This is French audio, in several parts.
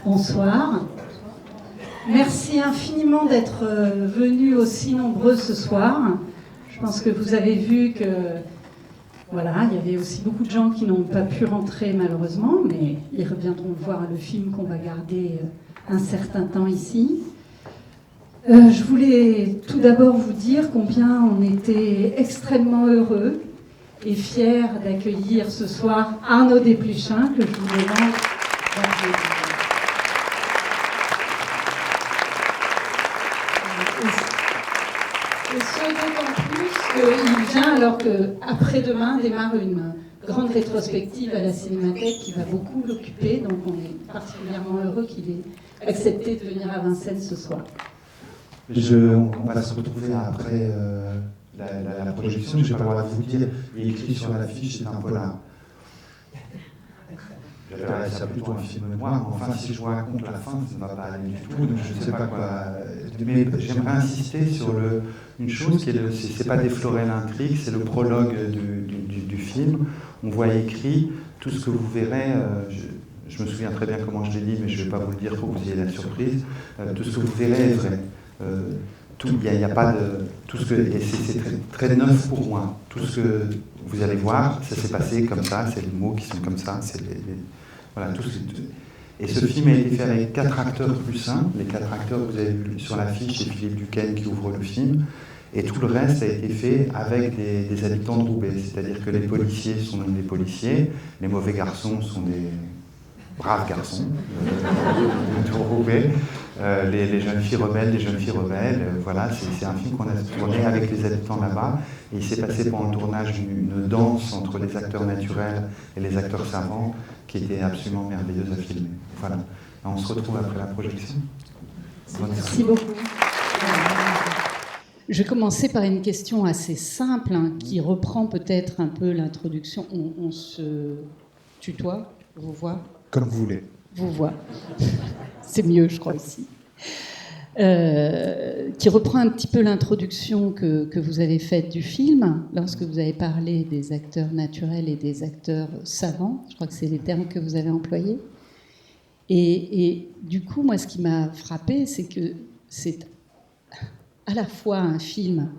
Bonsoir. Merci infiniment d'être venus aussi nombreux ce soir. Je pense que vous avez vu que voilà, il y avait aussi beaucoup de gens qui n'ont pas pu rentrer malheureusement, mais ils reviendront voir le film qu'on va garder un certain temps ici. Je voulais tout d'abord vous dire combien on était extrêmement heureux et fiers d'accueillir ce soir Arnaud Desplechin, que je vous demande d'applaudir. Et ce d'autant plus qu'il vient alors qu'après-demain démarre une grande rétrospective à la Cinémathèque qui va beaucoup l'occuper, donc on est particulièrement heureux qu'il ait accepté de venir à Vincennes ce soir. On va se retrouver après la projection. Je n'ai pas le droit de vous dire, il est écrit sur l'affiche, c'est un polar. J'appellerais ça plutôt un film noir, enfin si je vous raconte la fin, ça ne va pas aller du tout, donc je ne sais pas quoi. Mais j'aimerais insister sur une chose, c'est pas déflorer l'intrigue, c'est le prologue du film. On voit écrit tout ce que vous verrez, je me souviens très bien comment je l'ai dit, mais je ne vais pas vous le dire pour que vous ayez la surprise, tout ce que vous verrez est vrai. Il n'y a pas de... Tout ce que, et c'est très, très neuf pour moi. Tout ce que vous allez voir, ça s'est passé comme ça, c'est les mots qui sont comme ça, c'est voilà, et ce film a été fait avec 4 acteurs plus 1. Les 4 acteurs que vous avez vus sur l'affiche, c'est Philippe Duquesne qui ouvre le film. Et tout le reste a été fait avec des habitants de Roubaix. C'est-à-dire que les policiers sont des policiers, les mauvais garçons sont des braves garçons de Roubaix. Les jeunes filles rebelles, les jeunes filles rebelles, voilà, c'est un film qu'on a tourné avec les habitants là-bas, et il s'est passé pendant le tournage une danse entre les acteurs naturels et les acteurs savants qui était absolument merveilleuse à filmer. Voilà. On se retrouve après la projection. Merci beaucoup. Je vais commencer par une question assez simple qui reprend peut-être un peu l'introduction. On se tutoie, vous voit. Comme vous voulez. Vous voit. C'est mieux, je crois, aussi. Qui reprend un petit peu l'introduction que vous avez faite du film, lorsque vous avez parlé des acteurs naturels et des acteurs savants. Je crois que c'est les termes que vous avez employés. Et du coup, moi, ce qui m'a frappée, c'est que c'est à la fois un film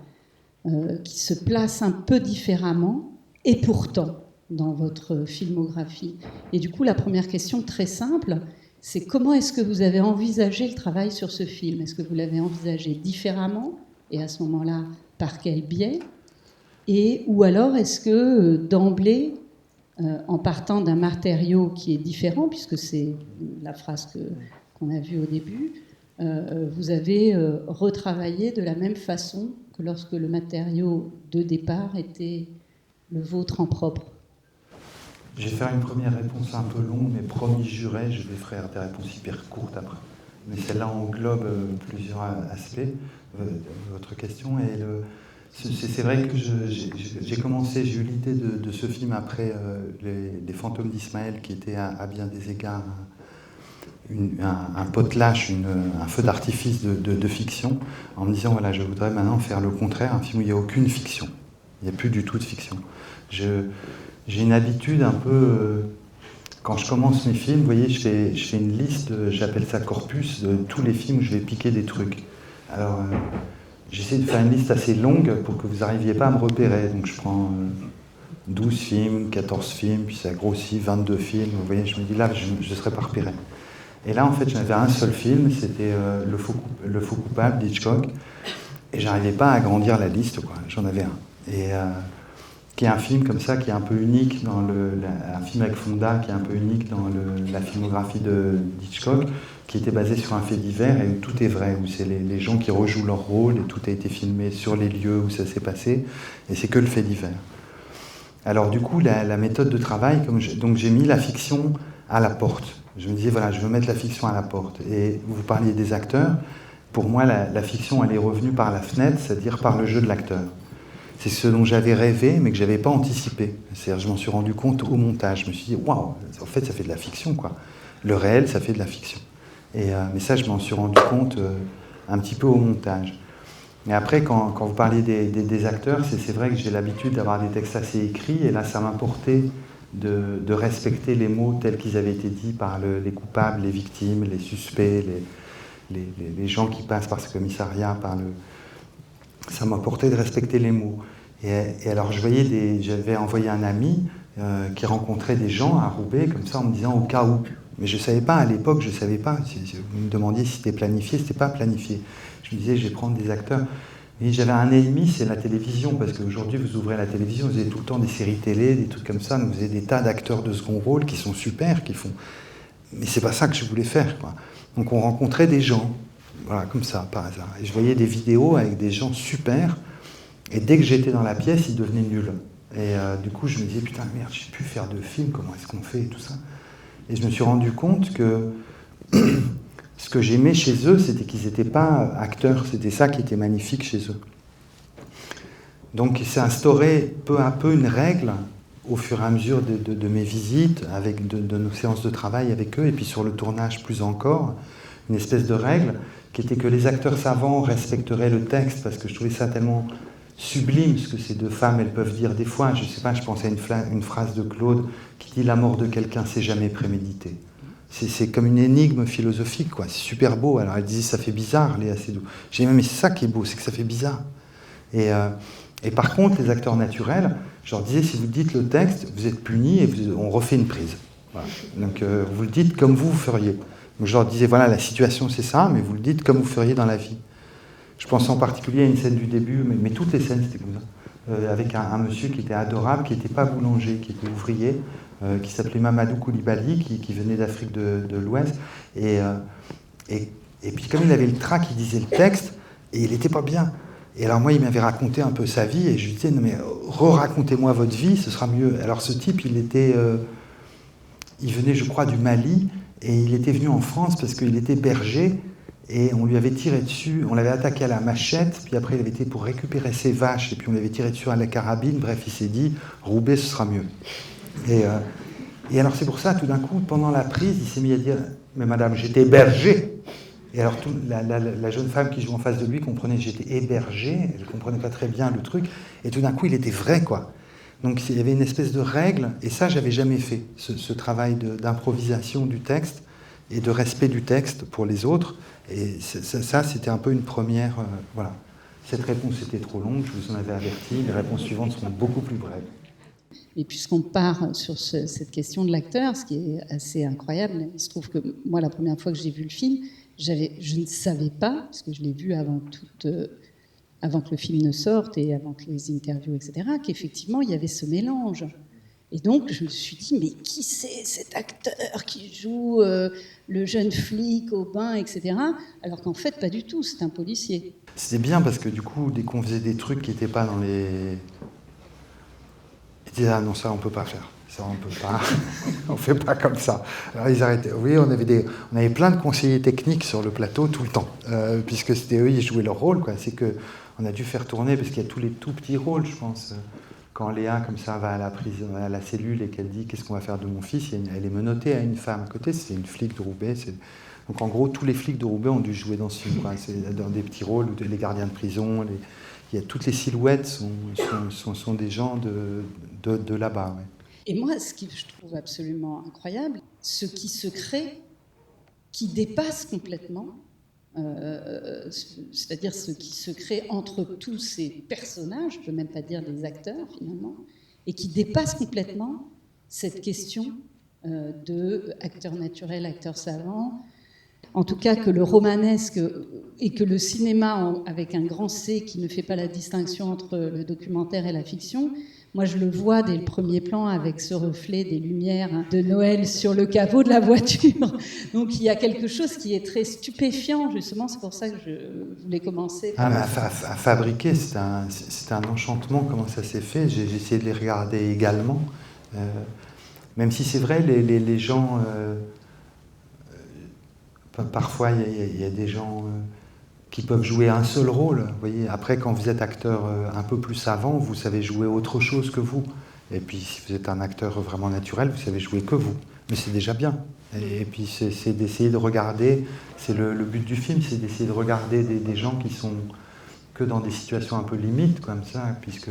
qui se place un peu différemment, et pourtant, dans votre filmographie. Et du coup, la première question très simple, c'est comment est-ce que vous avez envisagé le travail sur ce film ? Est-ce que vous l'avez envisagé différemment ? Et à ce moment-là, par quel biais ? Ou alors, est-ce que d'emblée, en partant d'un matériau qui est différent, puisque c'est la phrase qu'on a vue au début, vous avez retravaillé de la même façon que lorsque le matériau de départ était le vôtre en propre ? Je vais faire une première réponse un peu longue, mais promis juré, je vais faire des réponses hyper courtes après. Mais celle-là englobe plusieurs aspects de votre question. Et c'est vrai que j'ai eu l'idée de ce film après les Fantômes d'Ismaël, qui était à bien des égards un potelage, un feu d'artifice de fiction, en me disant, voilà, je voudrais maintenant faire le contraire, un film où il n'y a aucune fiction. Il n'y a plus du tout de fiction. J'ai une habitude un peu, quand je commence mes films, vous voyez, je fais une liste, j'appelle ça corpus, de tous les films où je vais piquer des trucs. Alors, j'essaie de faire une liste assez longue pour que vous n'arriviez pas à me repérer. Donc je prends 12 films, 14 films, puis ça grossit, 22 films. Vous voyez, je me dis là, je ne serai pas repéré. Et là, en fait, j'avais un seul film, c'était Le Faux coupable d'Hitchcock. Et j'arrivais pas à agrandir la liste, quoi. J'en avais un. Et qui est un film comme ça, qui est un peu unique dans un film avec Fonda, qui est un peu unique dans la filmographie d'Hitchcock, qui était basé sur un fait divers et où tout est vrai, où c'est les gens qui rejouent leur rôle et tout a été filmé sur les lieux où ça s'est passé, et c'est que le fait divers. Alors du coup, la méthode de travail, donc j'ai mis la fiction à la porte. Je me disais, voilà, je veux mettre la fiction à la porte. Et vous parliez des acteurs. Pour moi, la fiction, elle est revenue par la fenêtre, c'est-à-dire par le jeu de l'acteur. C'est ce dont j'avais rêvé, mais que je n'avais pas anticipé. C'est-à-dire, je m'en suis rendu compte au montage. Je me suis dit, waouh, en fait, ça fait de la fiction, quoi. Le réel, ça fait de la fiction. Mais ça, je m'en suis rendu compte un petit peu au montage. Mais après, quand vous parlez des acteurs, c'est vrai que j'ai l'habitude d'avoir des textes assez écrits, et là, ça m'importait de respecter les mots tels qu'ils avaient été dits par les coupables, les victimes, les suspects, les gens qui passent par ce commissariat, ça m'importait de respecter les mots. Et alors, j'avais envoyé un ami qui rencontrait des gens à Roubaix, comme ça, en me disant au cas où. Mais je ne savais pas, à l'époque, je ne savais pas. Si vous me demandiez si c'était planifié, ce n'était pas planifié. Je me disais, je vais prendre des acteurs. Et j'avais un ennemi, c'est la télévision, parce qu'aujourd'hui, vous ouvrez la télévision, vous avez tout le temps des séries télé, des trucs comme ça, donc vous avez des tas d'acteurs de second rôle qui sont super, qui font... Mais c'est pas ça que je voulais faire, quoi. Donc on rencontrait des gens, voilà, comme ça, par hasard. Et je voyais des vidéos avec des gens super, et dès que j'étais dans la pièce, ils devenaient nuls. Et du coup, je me disais, putain, merde, je sais plus faire de film, comment est-ce qu'on fait, et tout ça. Et je me suis rendu compte que ce que j'aimais chez eux, c'était qu'ils n'étaient pas acteurs, c'était ça qui était magnifique chez eux. Donc il s'est instauré peu à peu une règle au fur et à mesure de mes visites, de nos séances de travail avec eux, et puis sur le tournage plus encore, une espèce de règle qui était que les acteurs savants respecteraient le texte, parce que je trouvais ça tellement sublime ce que ces deux femmes elles peuvent dire des fois. Je sais pas, je pensais à une phrase de Claude qui dit « La mort de quelqu'un, c'est jamais prémédité ». C'est comme une énigme philosophique, quoi. C'est super beau. Alors elle disait, ça fait bizarre, Léa Seydoux. J'ai dit, mais c'est ça qui est beau, c'est que ça fait bizarre. Et par contre, les acteurs naturels, je leur disais, si vous dites le texte, vous êtes punis et on refait une prise. Voilà. Donc vous le dites comme vous feriez. Donc je leur disais, voilà, la situation c'est ça, mais vous le dites comme vous feriez dans la vie. Je pense en particulier à une scène du début, mais toutes les scènes c'était comme ça, avec un monsieur qui était adorable, qui n'était pas boulanger, qui était ouvrier, qui s'appelait Mamadou Koulibaly, qui venait d'Afrique de l'Ouest. Et puis comme il avait le trac, il disait le texte, et il n'était pas bien. Et alors moi, il m'avait raconté un peu sa vie, et je lui disais, non mais racontez-moi votre vie, ce sera mieux. Alors ce type, il venait, je crois, du Mali, et il était venu en France parce qu'il était berger, et on lui avait tiré dessus, on l'avait attaqué à la machette, puis après il avait été pour récupérer ses vaches, et puis on l'avait tiré dessus à la carabine, bref, il s'est dit, Roubaix, ce sera mieux. Et alors c'est pour ça, tout d'un coup, pendant la prise, il s'est mis à dire, mais madame, j'étais berger. Et alors la jeune femme qui joue en face de lui comprenait que j'étais hébergé, elle ne comprenait pas très bien le truc, et tout d'un coup, il était vrai, quoi. Donc il y avait une espèce de règle, et ça, j'avais jamais fait, ce travail d'improvisation du texte, et de respect du texte pour les autres. Et ça c'était un peu une première... voilà. Cette réponse était trop longue, je vous en avais averti, les réponses suivantes seront beaucoup plus brèves. Et puisqu'on part sur cette question de l'acteur, ce qui est assez incroyable, il se trouve que moi, la première fois que j'ai vu le film, je ne savais pas, parce que je l'ai vu avant que le film ne sorte et avant que les interviews, etc., qu'effectivement, il y avait ce mélange. Et donc, je me suis dit, mais qui c'est cet acteur qui joue le jeune flic au bain, etc. Alors qu'en fait, pas du tout, c'est un policier. C'était bien parce que du coup, dès qu'on faisait des trucs qui n'étaient pas dans les... Ils disaient, ah non, ça, on ne peut pas faire. Ça, on ne peut pas. On ne fait pas comme ça. Alors, ils arrêtaient. Oui, on avait plein de conseillers techniques sur le plateau tout le temps, puisque c'était eux, ils jouaient leur rôle, quoi. C'est qu'on a dû faire tourner, parce qu'il y a tous les tout petits rôles, je pense. Quand Léa, comme ça, va à la prison, à la cellule et qu'elle dit « Qu'est-ce qu'on va faire de mon fils ?» Elle est menottée à une femme à côté, c'est une flic de Roubaix. Donc en gros, tous les flics de Roubaix ont dû jouer dans ce film, quoi. C'est dans des petits rôles, les gardiens de prison, toutes les silhouettes sont des gens de là-bas. Ouais. Et moi, ce que je trouve absolument incroyable, ce qui se crée, qui dépasse complètement, c'est-à-dire ce qui se crée entre tous ces personnages, je ne peux même pas dire des acteurs finalement, et qui dépasse complètement cette question de acteur naturel, acteur savant. En tout cas, que le romanesque et que le cinéma, avec un grand C qui ne fait pas la distinction entre le documentaire et la fiction, moi je le vois dès le premier plan avec ce reflet des lumières de Noël sur le capot de la voiture. Donc il y a quelque chose qui est très stupéfiant, justement, c'est pour ça que je voulais commencer. À fabriquer, c'est un enchantement, comment ça s'est fait. J'ai essayé de les regarder également. Même si c'est vrai, les gens... parfois, il y a des gens qui peuvent jouer un seul rôle. Vous voyez, après, quand vous êtes acteur un peu plus savant, vous savez jouer autre chose que vous. Et puis, si vous êtes un acteur vraiment naturel, vous savez jouer que vous. Mais c'est déjà bien. Et puis, c'est d'essayer de regarder, c'est le but du film, c'est d'essayer de regarder des gens qui sont que dans des situations un peu limites, comme ça, puisque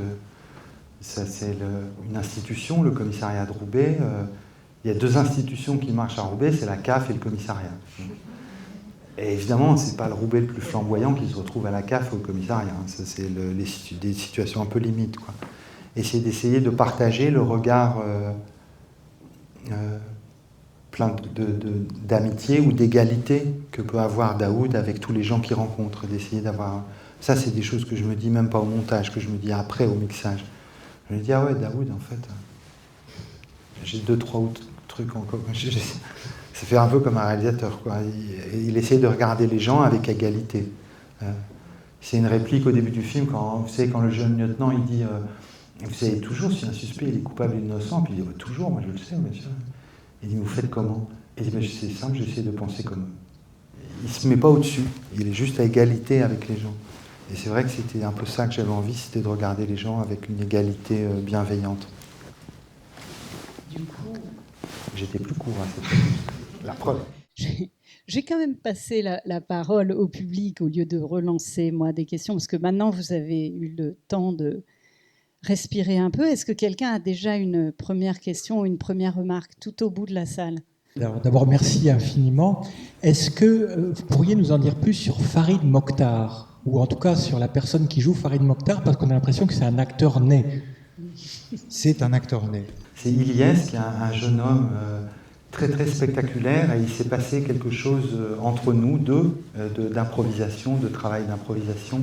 ça, c'est une institution, le commissariat de Roubaix. Il y a 2 institutions qui marchent à Roubaix, c'est la CAF et le commissariat. Et évidemment, c'est pas le Roubaix le plus flamboyant qui se retrouve à la CAF ou au commissariat. Ça, c'est des situations un peu limites, quoi. Et c'est d'essayer de partager le regard plein d'amitié ou d'égalité que peut avoir Daoud avec tous les gens qu'il rencontre. D'essayer d'avoir... Ça, c'est des choses que je me dis même pas au montage, que je me dis après au mixage. Je me dis, ah ouais, Daoud, en fait, j'ai 2-3 autres trucs encore. Ça fait un peu comme un réalisateur, quoi. Il essaie de regarder les gens avec égalité. C'est une réplique au début du film, vous savez, quand le jeune lieutenant, il dit vous savez toujours si un suspect il est coupable ou innocent, puis il dit toujours, moi je le sais, monsieur. Il dit, vous faites comment? Il dit, c'est simple, j'essaie de penser comme eux. Il ne se met pas au-dessus, il est juste à égalité avec les gens. Et c'est vrai que c'était un peu ça que j'avais envie, c'était de regarder les gens avec une égalité bienveillante. Du coup... J'étais plus court à cette époque. La preuve. J'ai quand même passé la parole au public au lieu de relancer, moi, des questions, parce que maintenant, vous avez eu le temps de respirer un peu. Est-ce que quelqu'un a déjà une première question ou une première remarque tout au bout de la salle? Alors, d'abord, merci infiniment. Est-ce que vous pourriez nous en dire plus sur Farid Mokhtar, ou en tout cas sur la personne qui joue Farid Mokhtar, parce qu'on a l'impression que c'est un acteur né. C'est un acteur né. C'est Ilyes, qui est un jeune homme très très spectaculaire, et il s'est passé quelque chose entre nous deux, d'improvisation, de travail d'improvisation,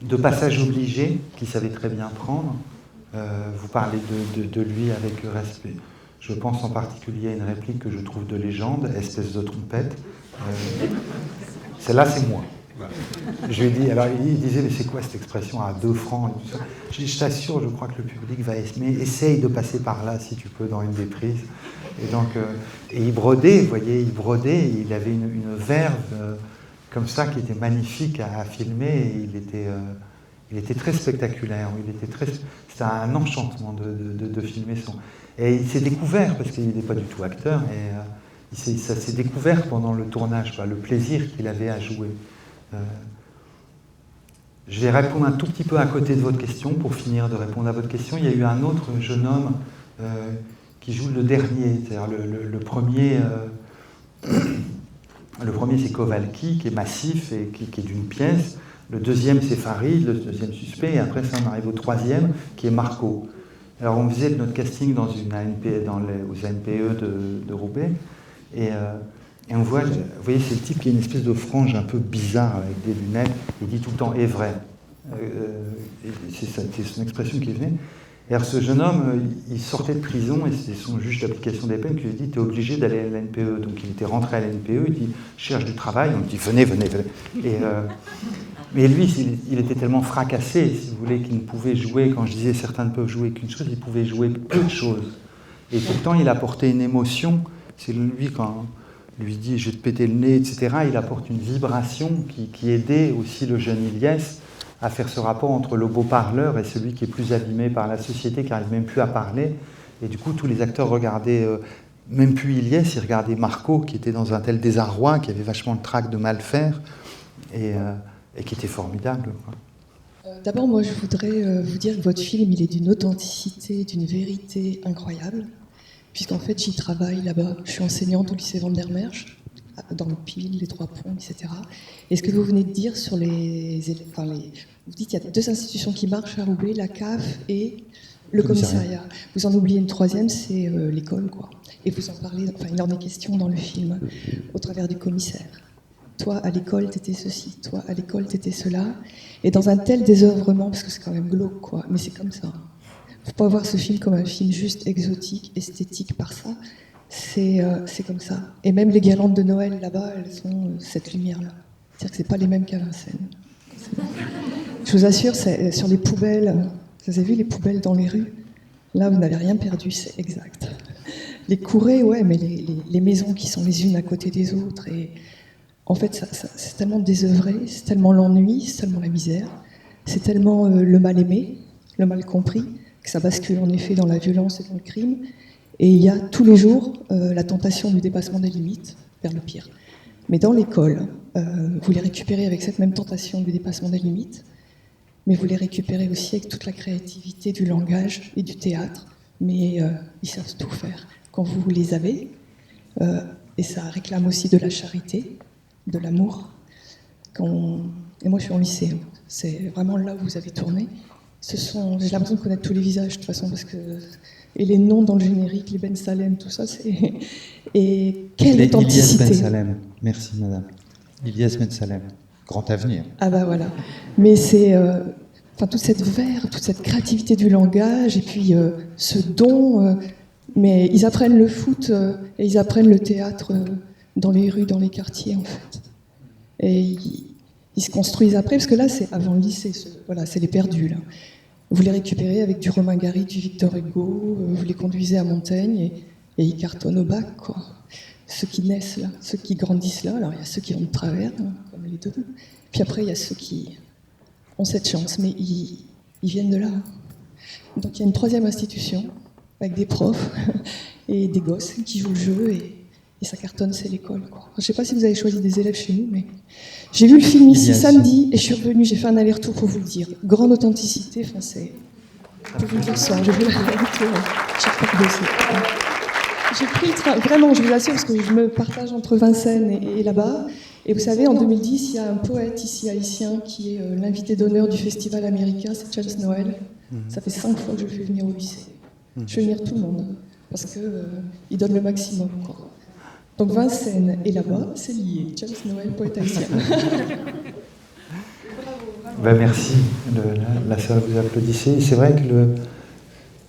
de passage obligé qu'il savait très bien prendre. Vous parlez de lui avec respect. Je pense en particulier à une réplique que je trouve de légende, espèce de trompette. Celle-là, c'est moi. Je lui ai dit, alors il disait, mais c'est quoi cette expression à 2 francs et tout ça. Je dis, je t'assure, je crois que le public va aimer. Essaye de passer par là, si tu peux, dans une des prises. Et donc, et il brodait, vous voyez, il avait une verve comme ça qui était magnifique à filmer. Et il était très spectaculaire. C'était un enchantement de filmer son. Et il s'est découvert, parce qu'il n'était pas du tout acteur, et ça s'est découvert pendant le tournage, le plaisir qu'il avait à jouer. Je vais répondre un tout petit peu à côté de votre question, pour finir de répondre à votre question. Il y a eu un autre jeune homme qui joue le dernier, c'est-à-dire le premier. Le premier, c'est Kowalki, qui est massif et qui est d'une pièce. Le deuxième, c'est Farid, le deuxième suspect. Et après, ça, on arrive au troisième, qui est Marco. Alors, on faisait notre casting dans une ANP, aux ANPE de Roubaix. Et on voit, vous voyez, c'est le type qui a une espèce de frange un peu bizarre, avec des lunettes. Il dit tout le temps « est vrai ». C'est son expression qui venait. Et alors, ce jeune homme, il sortait de prison, et c'est son juge d'application des peines qui lui a dit « tu es obligé d'aller à l'ANPE ». Donc, il était rentré à l'ANPE, il dit « je cherche du travail ». On lui dit « venez ». Mais lui, il était tellement fracassé, si vous voulez, qu'il ne pouvait jouer, quand je disais certains ne peuvent jouer qu'une chose, il pouvait jouer peu de choses. Et pourtant, il apportait une émotion. C'est lui, quand on lui dit « je vais te péter le nez », etc., il apporte une vibration qui aidait aussi le jeune Ilyes à faire ce rapport entre le beau parleur et celui qui est plus abîmé par la société, qui n'arrive même plus à parler. Et du coup, tous les acteurs regardaient, même plus Ilyes, ils regardaient Marco, qui était dans un tel désarroi, qui avait vachement le trac de mal faire, et qui était formidable, quoi. D'abord, moi, je voudrais vous dire que votre film, il est d'une authenticité, d'une vérité incroyable, puisqu'en fait, j'y travaille là-bas. Je suis enseignante au lycée Van der Merch, dans le Pile, les Trois Ponts, etc. Et ce que vous venez de dire sur vous dites qu'il y a 2 institutions qui marchent à Roubaix, la CAF et le commissariat. Vous en oubliez une troisième, c'est l'école, quoi. Et vous en parlez, il en est question dans le film, au travers du commissaire. Toi, à l'école, t'étais ceci. Toi, à l'école, t'étais cela. Et dans un tel désœuvrement, parce que c'est quand même glauque, quoi. Mais c'est comme ça. Faut pas voir ce film comme un film juste exotique, esthétique par ça. C'est comme ça. Et même les guirlandes de Noël, là-bas, elles sont cette lumière-là. C'est-à-dire que c'est pas les mêmes qu'à Vincennes. Je vous assure, c'est sur les poubelles. Vous avez vu les poubelles dans les rues? Là, vous n'avez rien perdu, c'est exact. Les courets, ouais, mais les maisons qui sont les unes à côté des autres. Et en fait, c'est tellement désœuvré, c'est tellement l'ennui, c'est tellement la misère, c'est tellement le mal aimé, le mal compris, que ça bascule en effet dans la violence et dans le crime. Et il y a tous les jours la tentation du dépassement des limites vers le pire. Mais dans l'école, vous les récupérez avec cette même tentation du dépassement des limites, mais vous les récupérez aussi avec toute la créativité du langage et du théâtre. Mais ils savent tout faire. Quand vous les avez, et ça réclame aussi de la charité, de l'amour. Et moi, je suis en lycée. C'est vraiment là où vous avez tourné. J'ai l'impression de connaître tous les visages, de toute façon, parce que... Et les noms dans le générique, les Ben Salem, tout ça, c'est... Et quelle authenticité. Ilyes Ben Salem, merci madame. Ilyes Ben Salem, grand avenir. Ah bah voilà. Mais c'est... toute cette verve, toute cette créativité du langage, et puis ce don... mais ils apprennent le foot et ils apprennent le théâtre dans les rues, dans les quartiers, en fait. Et ils se construisent après, parce que là, c'est avant le lycée, voilà, c'est les perdus, là. Vous les récupérez avec du Romain Gary, du Victor Hugo, vous les conduisez à Montaigne et ils cartonnent au bac, quoi. Ceux qui naissent là, ceux qui grandissent là, alors il y a ceux qui vont de travers, comme les deux, puis après il y a ceux qui ont cette chance, mais ils viennent de là. Donc il y a une troisième institution, avec des profs et des gosses qui jouent le jeu et ça cartonne, c'est l'école, quoi. Je ne sais pas si vous avez choisi des élèves chez nous, mais j'ai vu le film ici samedi et je suis revenue, j'ai fait un aller-retour pour vous le dire. Grande authenticité, c'est... Je vous le dire ça, j'ai vu l'aller-retour, chaque fois que j'ai pris le train, vraiment, je vous assure, parce que je me partage entre Vincennes et là-bas. Et vous savez, en 2010, il y a un poète ici haïtien qui est l'invité d'honneur du Festival America, c'est James Noël. Ça fait 5 fois que je le fais venir au lycée. Je fais venir tout le monde, parce qu'il donne le maximum, quoi. Donc Vincennes et là-bas, c'est lié. James Noël, poète haïtien. Merci. La salle, vous applaudissez. C'est vrai que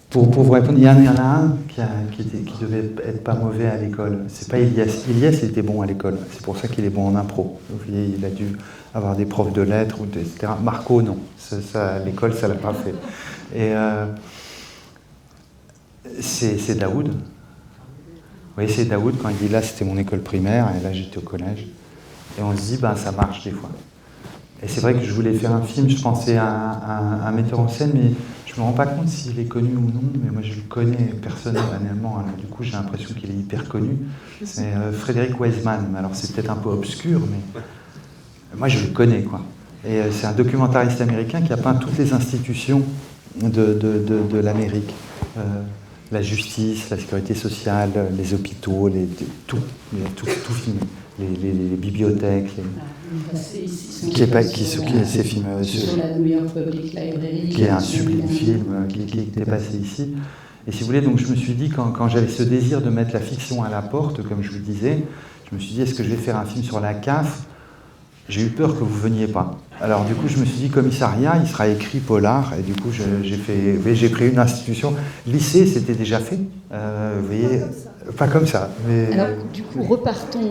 pour vous répondre, il y en a un qui devait être pas mauvais à l'école. C'est pas Ilyes. Ilyes était bon à l'école. C'est pour ça qu'il est bon en impro. Vous voyez, il a dû avoir des profs de lettres, etc. Marco, non. À l'école, ça l'a pas fait. Et c'est Daoud. Vous voyez, c'est Daoud, quand il dit là, c'était mon école primaire, et là, j'étais au collège. Et on se dit, ça marche des fois. Et c'est vrai que je voulais faire un film, je pensais à un metteur en scène, mais je ne me rends pas compte s'il est connu ou non, mais moi, je le connais personnellement, alors du coup, j'ai l'impression qu'il est hyper connu. C'est Frédéric Wiseman. Alors, c'est peut-être un peu obscur, mais moi, je le connais, quoi. Et c'est un documentariste américain qui a peint toutes les institutions de l'Amérique. La justice, la sécurité sociale, les hôpitaux, tout filmé. Les bibliothèques, ces films, sur la New York Public Library, qui est un sublime film qui était passé ici. Et si vous voulez, donc je me suis dit, quand j'avais ce désir de mettre la fiction à la porte, comme je vous disais, je me suis dit, est-ce que je vais faire un film sur la CAF ? J'ai eu peur que vous ne veniez pas. Alors du coup, je me suis dit, commissariat, il sera écrit polar, et du coup, j'ai pris une institution. Lycée, c'était déjà fait, vous voyez, pas comme ça. Mais... Alors du coup, repartons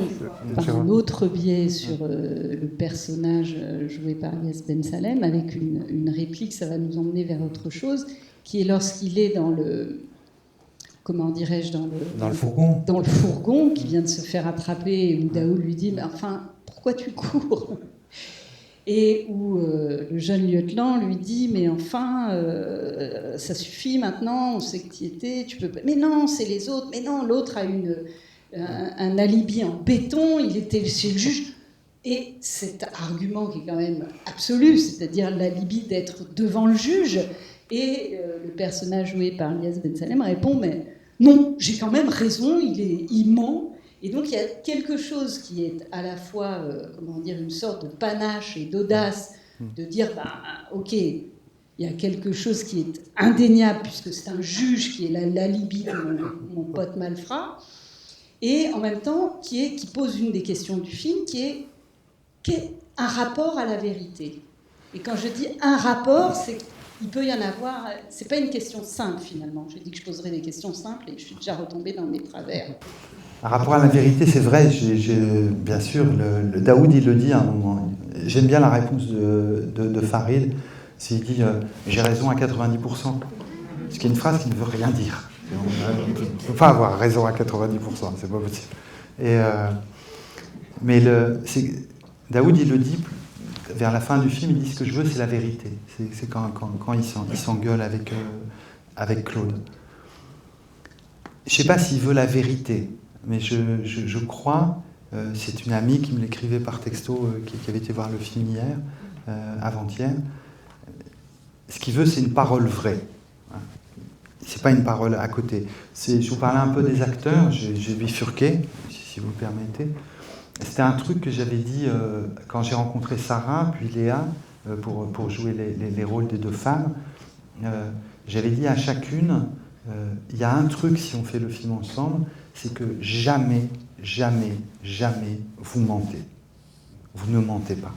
par un autre biais sur le personnage joué par Ilyes Ben Salem, avec une réplique, ça va nous emmener vers autre chose, qui est lorsqu'il est dans le... Comment dirais-je, dans le fourgon. Dans le fourgon, qui vient de se faire attraper, où Daoud lui dit, mais enfin, pourquoi tu cours ? Et où le jeune lieutenant lui dit, mais enfin, ça suffit maintenant, on sait que tu y étais, tu peux pas... Mais non, c'est les autres, mais non, l'autre a un alibi en béton, il était chez le juge. Et cet argument qui est quand même absolu, c'est-à-dire l'alibi d'être devant le juge, et le personnage joué par Ilyes Ben Salem répond, mais non, j'ai quand même raison, il ment. Et donc il y a quelque chose qui est à la fois, une sorte de panache et d'audace, de dire, ok, il y a quelque chose qui est indéniable, puisque c'est un juge qui est l'alibi de mon pote malfrat, et en même temps qui pose une des questions du film, qui est un rapport à la vérité. Et quand je dis un rapport, c'est qu'il peut y en avoir, c'est pas une question simple finalement. J'ai dit que je poserais des questions simples et je suis déjà retombée dans mes travers. Un rapport à la vérité, c'est vrai, bien sûr, le Daoud, il le dit à un moment. J'aime bien la réponse de Farid, s'il dit « j'ai raison à 90%». Ce qui est une phrase qui ne veut rien dire. On ne peut pas avoir raison à 90%, c'est pas possible. Mais Daoud, il le dit, vers la fin du film, il dit ce que je veux, c'est la vérité. C'est quand il s'engueule avec Claude. Je ne sais pas s'il veut la vérité, mais je crois, c'est une amie qui me l'écrivait par texto, qui avait été voir le film hier, avant-hier. Ce qu'il veut, c'est une parole vraie. C'est pas une parole à côté. Je vous parlais un peu des acteurs, j'ai bifurqué, si vous me permettez. C'était un truc que j'avais dit quand j'ai rencontré Sarah, puis Léa, pour jouer les rôles des deux femmes. J'avais dit à chacune, il y a un truc si on fait le film ensemble, c'est que jamais, jamais, jamais vous mentez. Vous ne mentez pas.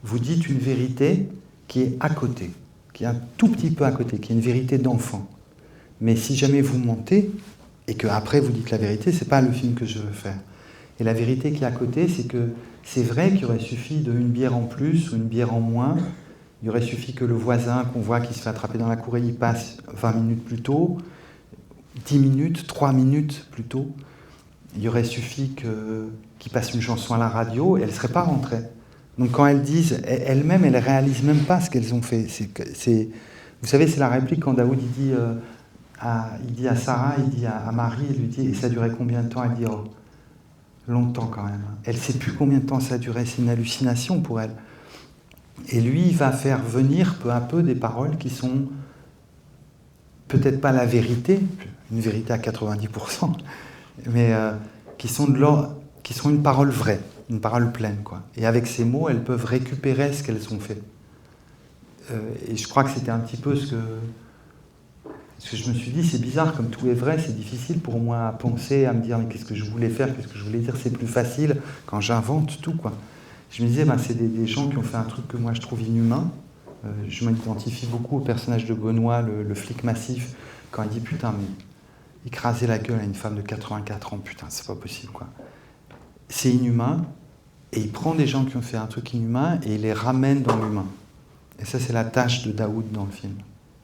Vous dites une vérité qui est à côté, qui est un tout petit peu à côté, qui est une vérité d'enfant. Mais si jamais vous mentez, et qu'après vous dites la vérité, c'est pas le film que je veux faire. Et la vérité qui est à côté, c'est que c'est vrai qu'il aurait suffi d'une bière en plus ou une bière en moins. Il aurait suffi que le voisin qu'on voit qui se fait attraper dans la cour, il passe 20 minutes plus tôt, 10 minutes, 3 minutes plus tôt. Il aurait suffi qu'il passe une chanson à la radio et elle ne serait pas rentrée. Donc quand elles disent, elles-mêmes, elles ne réalisent même pas ce qu'elles ont fait. Vous savez, c'est la réplique quand Daoud il dit à Sarah, il dit à Marie, il lui dit, et ça durait combien de temps? Elle dit, oh, longtemps quand même. Elle ne sait plus combien de temps ça durait, c'est une hallucination pour elle. Et lui, il va faire venir peu à peu des paroles qui sont peut-être pas la vérité, une vérité à 90%, mais qui sont une parole vraie, une parole pleine, quoi. Et avec ces mots, elles peuvent récupérer ce qu'elles ont fait. Et je crois que c'était un petit peu ce que je me suis dit, c'est bizarre, comme tout est vrai, c'est difficile pour moi à penser, à me dire mais qu'est-ce que je voulais faire, qu'est-ce que je voulais dire, c'est plus facile quand j'invente tout, quoi. Je me disais, c'est des gens qui ont fait un truc que moi je trouve inhumain. Je m'identifie beaucoup au personnage de Benoît, le flic massif, quand il dit putain, mais écraser la gueule à une femme de 84 ans, putain, c'est pas possible, quoi. C'est inhumain, et il prend des gens qui ont fait un truc inhumain et il les ramène dans l'humain. Et ça, c'est la tâche de Daoud dans le film.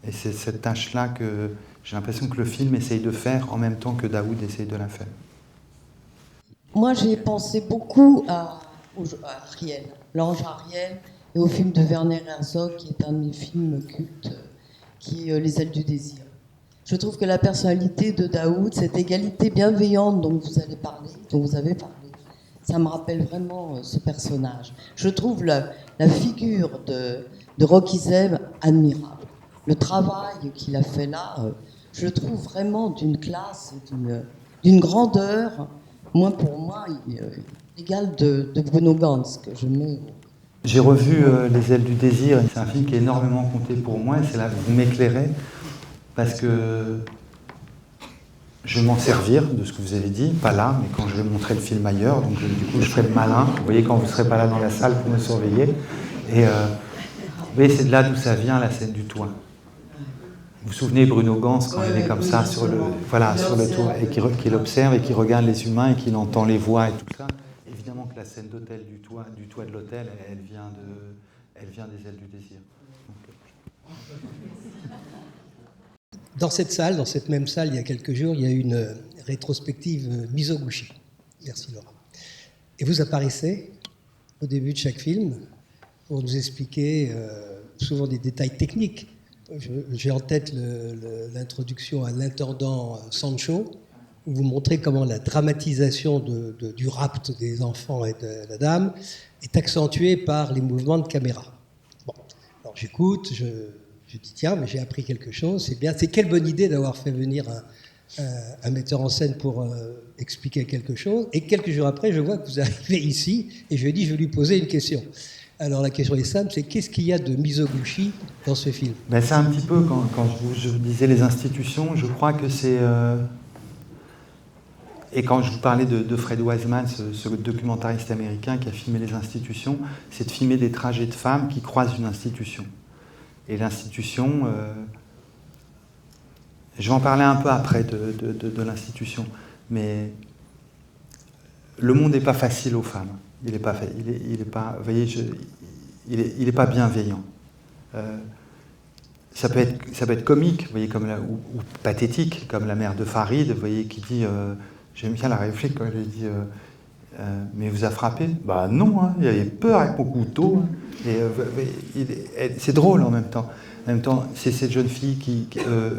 Et c'est cette tâche-là que j'ai l'impression que le film essaye de faire en même temps que Daoud essaye de la faire. Moi, j'ai pensé beaucoup à Ariel, l'ange Ariel, et au film de Werner Herzog, qui est un de mes films cultes, qui est Les ailes du désir. Je trouve que la personnalité de Daoud, cette égalité bienveillante dont vous avez parlé, ça me rappelle vraiment ce personnage. Je trouve la figure de Rocky Zeb admirable. Le travail qu'il a fait là, je le trouve vraiment d'une classe, d'une grandeur, pour moi, égale de Bruno Ganz, que je mets. J'ai revu Les ailes du désir, c'est un film qui a énormément compté pour moi, et c'est là que vous m'éclairez, parce que je vais m'en servir de ce que vous avez dit, pas là, mais quand je vais montrer le film ailleurs, donc du coup je ferai le malin, vous voyez, quand vous ne serez pas là dans la salle pour me surveiller, et vous voyez, c'est de là d'où ça vient, la scène du toit. Vous vous souvenez Bruno Ganz quand il est comme ça sur le toit et qu'il observe et qu'il regarde les humains et qu'il entend les voix et tout ça. Évidemment que la scène d'hôtel du toit de l'hôtel, elle vient des ailes du désir. Dans cette même salle, il y a quelques jours, il y a eu une rétrospective Mizoguchi. Merci Laura. Et vous apparaissez au début de chaque film pour nous expliquer souvent des détails techniques. J'ai en tête l'introduction à l'intendant Sancho, où vous montrez comment la dramatisation du rapt des enfants et de la dame est accentuée par les mouvements de caméra. Bon, alors j'écoute, je dis tiens, mais j'ai appris quelque chose, c'est bien. C'est quelle bonne idée d'avoir fait venir un metteur en scène pour expliquer quelque chose. Et quelques jours après, je vois que vous arrivez ici et je dis je vais lui poser une question. Alors la question est simple, c'est qu'est-ce qu'il y a de Mizoguchi dans ce film? C'est un petit peu, quand je vous disais les institutions, je crois que c'est... Et quand je vous parlais de Fred Wiseman, ce documentariste américain qui a filmé les institutions, c'est de filmer des trajets de femmes qui croisent une institution. Et l'institution... je vais en parler un peu après de l'institution, mais le monde n'est pas facile aux femmes. Il n'est pas, vous voyez, il est pas bienveillant. Ça peut être comique, vous voyez, ou pathétique, comme la mère de Farid, vous voyez, qui dit, j'aime bien la réplique quand elle dit, Mais il vous a frappé? Bah non, hein, il avait peur avec mon couteau. Hein. C'est drôle en même temps. En même temps, c'est cette jeune fille qui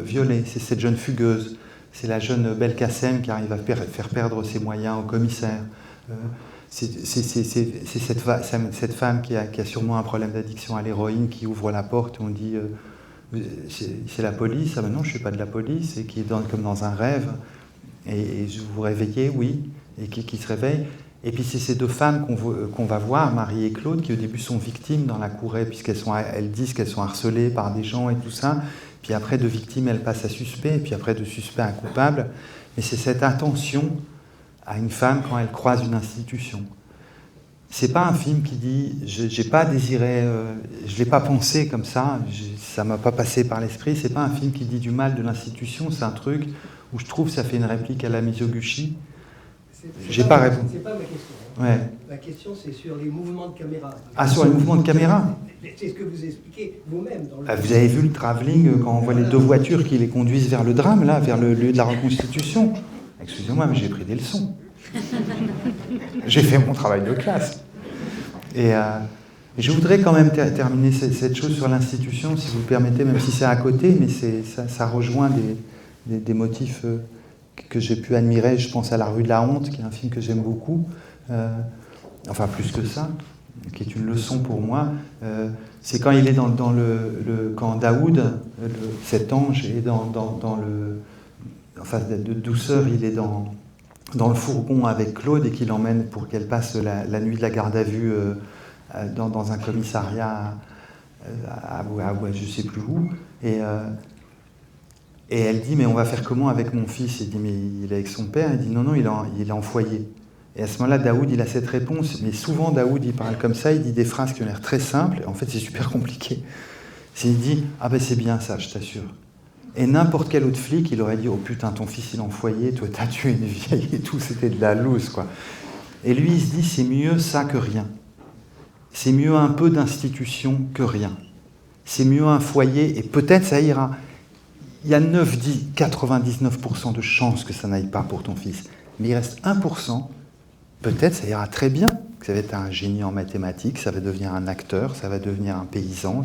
violée, c'est cette jeune fugueuse, c'est la jeune Belkacem qui arrive à faire perdre ses moyens au commissaire. C'est cette femme qui a sûrement un problème d'addiction à l'héroïne qui ouvre la porte et on dit c'est la police. Ah ben non, je ne suis pas de la police, et qui est comme dans un rêve. Et vous vous réveillez, oui, et qui se réveille. Et puis c'est ces deux femmes qu'on va voir, Marie et Claude, qui au début sont victimes dans la courée, puisqu'elles disent qu'elles sont harcelées par des gens et tout ça. Puis après, de victime, elles passent à suspect, et puis après, de suspect à coupable. Mais c'est cette attention à une femme quand elle croise une institution. C'est pas un film qui dit j'ai pas désiré, je l'ai pas pensé comme ça, ça m'a pas passé par l'esprit. C'est pas un film qui dit du mal de l'institution. C'est un truc où je trouve que ça fait une réplique à la Mizoguchi. J'ai pas répondu. C'est pas ma question. Ouais. Ma question, c'est sur les mouvements de caméra. Ah, sur les mouvements de caméra. C'est ce que vous expliquez vous-même. Dans le... Vous avez vu le travelling quand on voit les deux voitures qui les conduisent vers le drame, là, vers le lieu de la reconstitution. Excusez-moi, mais j'ai pris des leçons. J'ai fait mon travail de classe. Et je voudrais quand même terminer cette chose sur l'institution, si vous le permettez, même si c'est à côté, mais ça rejoint des motifs que j'ai pu admirer. Je pense à La Rue de la Honte, qui est un film que j'aime beaucoup, enfin plus que ça, qui est une leçon pour moi. C'est quand il est quand Daoud, cet ange, est dans le... Enfin, de douceur, il est dans le fourgon avec Claude et qu'il l'emmène pour qu'elle passe la nuit de la garde à vue dans un commissariat à je ne sais plus où. Et elle dit, mais on va faire comment avec mon fils? Il dit, mais il est avec son père. Il dit, non, il est en foyer. Et à ce moment-là, Daoud, il a cette réponse. Mais souvent, Daoud, il parle comme ça, il dit des phrases qui ont l'air très simples. En fait, c'est super compliqué. Il dit, ah ben c'est bien ça, je t'assure. Et n'importe quel autre flic, il aurait dit, oh putain, ton fils, il est en foyer, toi, t'as tué une vieille et tout, c'était de la loose, quoi. Et lui, il se dit, c'est mieux ça que rien. C'est mieux un peu d'institution que rien. C'est mieux un foyer, et peut-être ça ira. Il y a 9, 10, 99% de chances que ça n'aille pas pour ton fils. Mais il reste 1%, peut-être ça ira très bien. Ça va être un génie en mathématiques, ça va devenir un acteur, ça va devenir un paysan,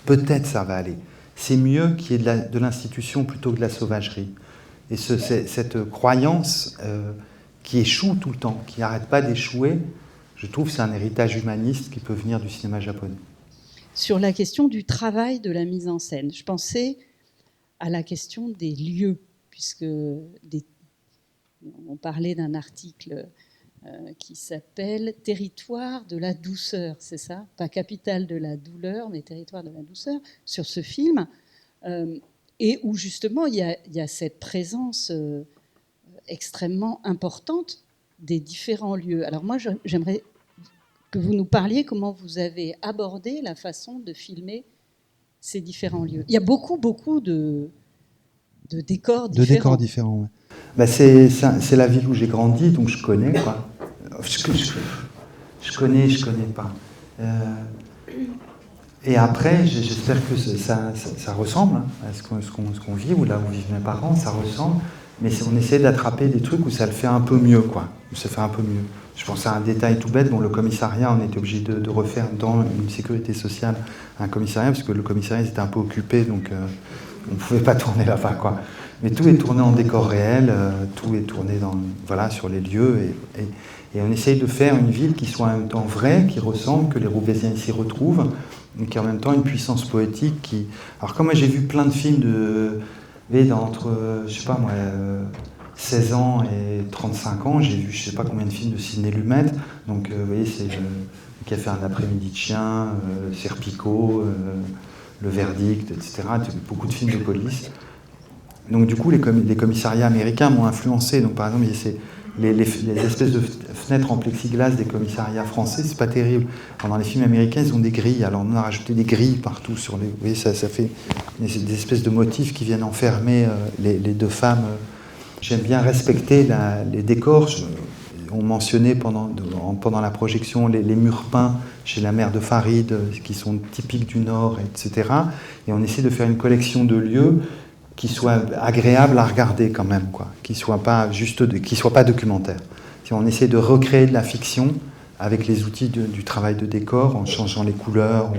peut-être ça va aller. C'est mieux qu'il y ait de l'institution plutôt que de la sauvagerie. Et cette croyance qui échoue tout le temps, qui n'arrête pas d'échouer, je trouve que c'est un héritage humaniste qui peut venir du cinéma japonais. Sur la question du travail de la mise en scène, je pensais à la question des lieux, puisque on parlait d'un article qui s'appelle « Territoire de la douceur », c'est ça? Pas capitale de la douleur, mais territoire de la douceur, sur ce film, et où justement il y a cette présence extrêmement importante des différents lieux. Alors moi, j'aimerais que vous nous parliez comment vous avez abordé la façon de filmer ces différents lieux. Il y a beaucoup de décors différents. De décors différents, ouais. Bah c'est la ville où j'ai grandi, donc je connais, quoi. Je connais pas. Et après, j'espère que ça ressemble à ce qu'on vit, ou là où vivent mes parents, ça ressemble. Mais on essaie d'attraper des trucs où ça le fait un peu mieux, quoi. Où ça fait un peu mieux. Je pense à un détail tout bête. Bon, le commissariat, on était obligé de refaire dans une sécurité sociale un commissariat, parce que le commissariat était un peu occupé, donc on ne pouvait pas tourner là-bas, quoi. Mais tout est tourné en décor réel, tout est tourné sur les lieux. Et on essaye de faire une ville qui soit en même temps vraie, qui ressemble, que les Roubaisiens s'y retrouvent, mais qui a en même temps une puissance poétique qui... Alors comme moi j'ai vu plein de films entre, je sais pas moi, 16 ans et 35 ans, j'ai vu je sais pas combien de films de Sidney Lumet, donc vous voyez, c'est qui a fait Un après-midi de chien, Serpico, Le Verdict, etc., beaucoup de films de police. Donc du coup, les commissariats américains m'ont influencé. Donc par exemple, les espèces de fenêtres en plexiglas des commissariats français, c'est pas terrible. Dans les films américains, ils ont des grilles. Alors on a rajouté des grilles partout sur les. Vous voyez, ça fait des espèces de motifs qui viennent enfermer les deux femmes. J'aime bien respecter les décors. On mentionnait pendant la projection les murs peints chez la mère de Farid, qui sont typiques du Nord, etc. Et on essaie de faire une collection de lieux qui soit agréable à regarder quand même, quoi, qui soit pas documentaire. On essaie de recréer de la fiction avec les outils du travail de décor, en changeant les couleurs,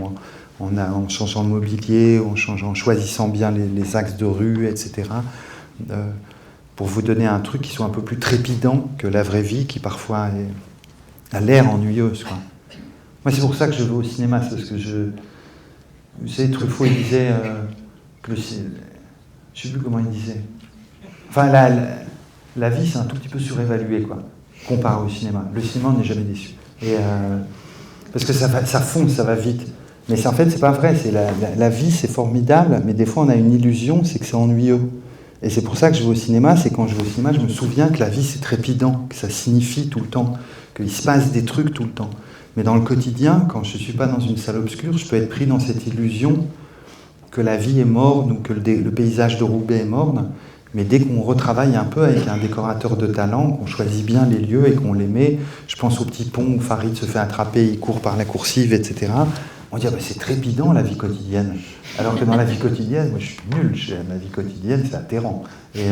en changeant le mobilier, en choisissant bien les axes de rue, etc. Pour vous donner un truc qui soit un peu plus trépidant que la vraie vie, qui parfois a l'air ennuyeuse, quoi. Moi, c'est pour ça que je vais au cinéma, parce que vous savez, Truffaut, il disait que je ne sais plus comment il disait. Enfin, la vie, c'est un tout petit peu surévalué, quoi, comparé au cinéma. Le cinéma, on n'est jamais déçu. Parce que ça fonce, ça va vite. Mais en fait, c'est pas vrai. La vie, c'est formidable, mais des fois, on a une illusion, c'est que c'est ennuyeux. Et c'est pour ça que je vais au cinéma, c'est quand je vais au cinéma, je me souviens que la vie, c'est trépidant, que ça signifie tout le temps, qu'il se passe des trucs tout le temps. Mais dans le quotidien, quand je ne suis pas dans une salle obscure, je peux être pris dans cette illusion que la vie est morne ou que le paysage de Roubaix est morne. Mais dès qu'on retravaille un peu avec un décorateur de talent, qu'on choisit bien les lieux et qu'on les met, je pense au petit pont où Farid se fait attraper, il court par la coursive, etc. On dit, c'est trépidant la vie quotidienne. Alors que dans la vie quotidienne, moi je suis nul, ma vie quotidienne c'est atterrant. Mais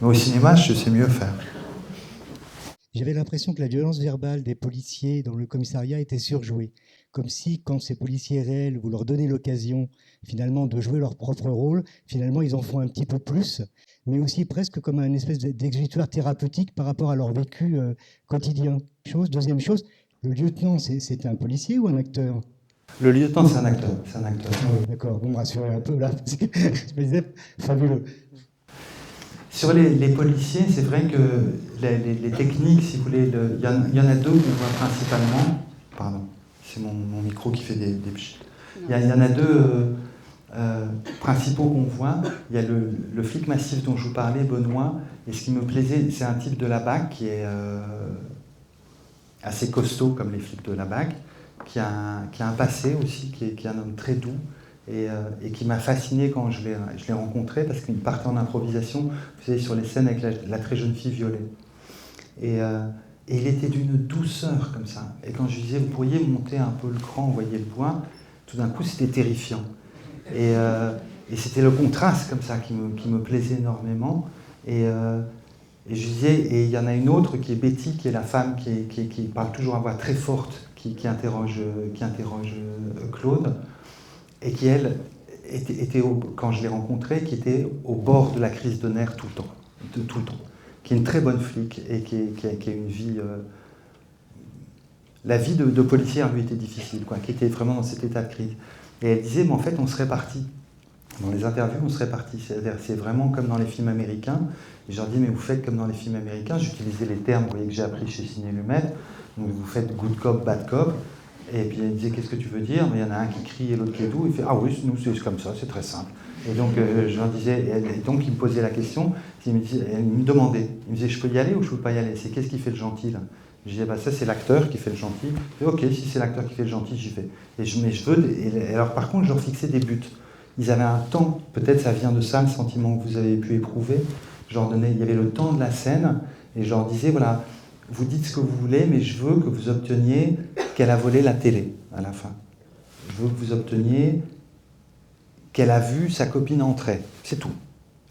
au cinéma, je sais mieux faire. J'avais l'impression que la violence verbale des policiers dans le commissariat était surjouée. Comme si, quand ces policiers réels, vous leur donnez l'occasion, finalement, de jouer leur propre rôle, finalement, ils en font un petit peu plus, mais aussi presque comme un espèce d'exutoire thérapeutique par rapport à leur vécu quotidien. Deuxième chose, le lieutenant, c'est un policier ou un acteur ? Le lieutenant, c'est un acteur. C'est un acteur. Oui, d'accord, vous me rassurez un peu là, parce que je me disais, fabuleux. Sur les policiers, c'est vrai que les techniques, si vous voulez, il y en a deux qu'on voit principalement. Pardon, c'est mon micro qui fait des pchit. Il y en a deux principaux qu'on voit. Il y a le flic massif dont je vous parlais, Benoît, et ce qui me plaisait, c'est un type de la BAC qui est assez costaud comme les flics de la BAC, qui a un passé aussi, qui est un homme très doux, et qui m'a fasciné quand je l'ai rencontré, parce qu'il partait en improvisation, vous savez, sur les scènes avec la très jeune fille Violet. Et il était d'une douceur comme ça. Et quand je lui disais, vous pourriez monter un peu le cran, envoyer le bois, tout d'un coup, c'était terrifiant. Et c'était le contraste comme ça qui me plaisait énormément. Et je disais, et il y en a une autre qui est Betty, qui est la femme qui parle toujours à voix très forte, qui interroge Claude, et qui, elle, était quand je l'ai rencontrée, qui était au bord de la crise de nerfs tout le temps, qui est une très bonne flic, et qui a une vie... la vie de policière lui était difficile, quoi, qui était vraiment dans cet état de crise. Et elle disait, mais en fait, on se répartit. Dans les interviews, on se répartit. C'est vraiment comme dans les films américains. Et je leur dis, mais vous faites comme dans les films américains. J'utilisais les termes, vous voyez, que j'ai appris chez Ciné Lumet. Donc vous faites good cop, bad cop. Et puis elle disait, qu'est-ce que tu veux dire? Mais il y en a un qui crie et l'autre qui est doux. Il fait, ah oui, nous c'est comme ça, c'est très simple. Et donc je leur disais, et donc il me posait la question, il me demandait, il me disait, je peux y aller ou je peux pas y aller? C'est qu'est-ce qui fait le gentil là? Je disais, ça c'est l'acteur qui fait le gentil. Et ok, si c'est l'acteur qui fait le gentil, j'y vais. Mais je veux. Et alors par contre, je leur fixais des buts. Ils avaient un temps, peut-être ça vient de ça, le sentiment que vous avez pu éprouver. Je leur donnais, il y avait le temps de la scène, et je leur disais, voilà, vous dites ce que vous voulez, mais je veux que vous obteniez qu'elle a volé la télé à la fin. Je veux que vous obteniez qu'elle a vu sa copine entrer. C'est tout.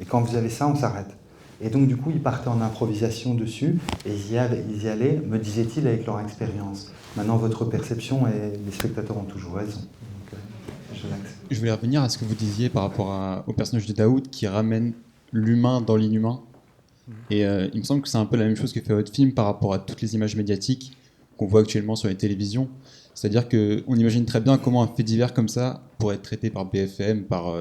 Et quand vous avez ça, on s'arrête. Et donc, du coup, ils partaient en improvisation dessus, et ils y allaient, me disait-il, avec leur expérience. Maintenant, votre perception, et les spectateurs ont toujours raison. Donc, je voulais revenir à ce que vous disiez par rapport au personnage de Daoud qui ramène l'humain dans l'inhumain. Et il me semble que c'est un peu la même chose que fait votre film par rapport à toutes les images médiatiques qu'on voit actuellement sur les télévisions. C'est-à-dire qu'on imagine très bien comment un fait divers comme ça pourrait être traité par BFM, par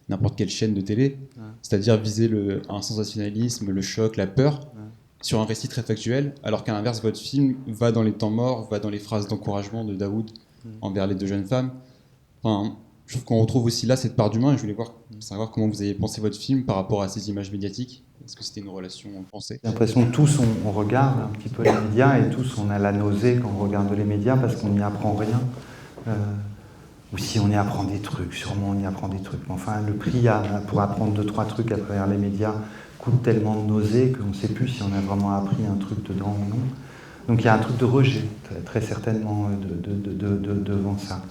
n'importe quelle chaîne de télé. C'est-à-dire viser un sensationnalisme, le choc, la peur, sur un récit très factuel, alors qu'à l'inverse, votre film va dans les temps morts, va dans les phrases d'encouragement de Daoud envers les deux jeunes femmes. Enfin, je trouve qu'on retrouve aussi là cette part d'humain, et je voulais savoir comment vous avez pensé votre film par rapport à ces images médiatiques. Est-ce que c'était une relation pensée? J'ai l'impression que tous on regarde un petit peu les médias, et tous on a la nausée quand on regarde les médias parce qu'on n'y apprend rien. Ou si on y apprend des trucs, sûrement on y apprend des trucs. Mais enfin, le prix pour apprendre 2-3 trucs à travers les médias coûte tellement de nausée qu'on ne sait plus si on a vraiment appris un truc dedans ou non. Donc il y a un truc de rejet, très certainement, devant ça.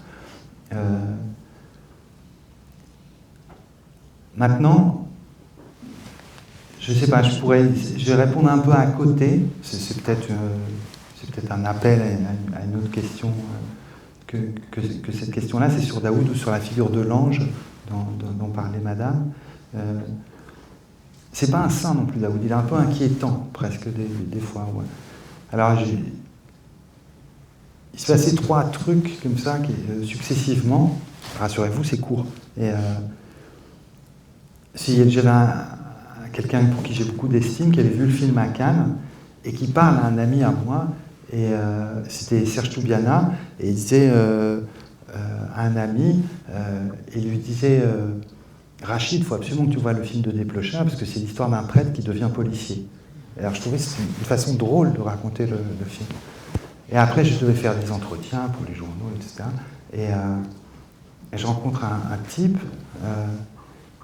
Maintenant, Je sais pas, je vais répondre un peu à côté. C'est peut-être un appel à une autre question que cette question-là. C'est sur Daoud ou sur la figure de l'ange dont parlait Madame. C'est pas un saint non plus, Daoud. Il est un peu inquiétant, presque, des fois. Ouais. Alors, il se passait 3 trucs comme ça, successivement. Rassurez-vous, c'est court. Et si j'avais quelqu'un pour qui j'ai beaucoup d'estime, qui avait vu le film à Cannes, et qui parle à un ami à moi, et c'était Serge Toubiana, et il disait à un ami, il lui disait... Rachid, il faut absolument que tu vois le film de Desplechin, parce que c'est l'histoire d'un prêtre qui devient policier. Et alors je trouvais que c'était une façon drôle de raconter le film. Et après, je devais faire des entretiens pour les journaux, etc. Et je rencontre un type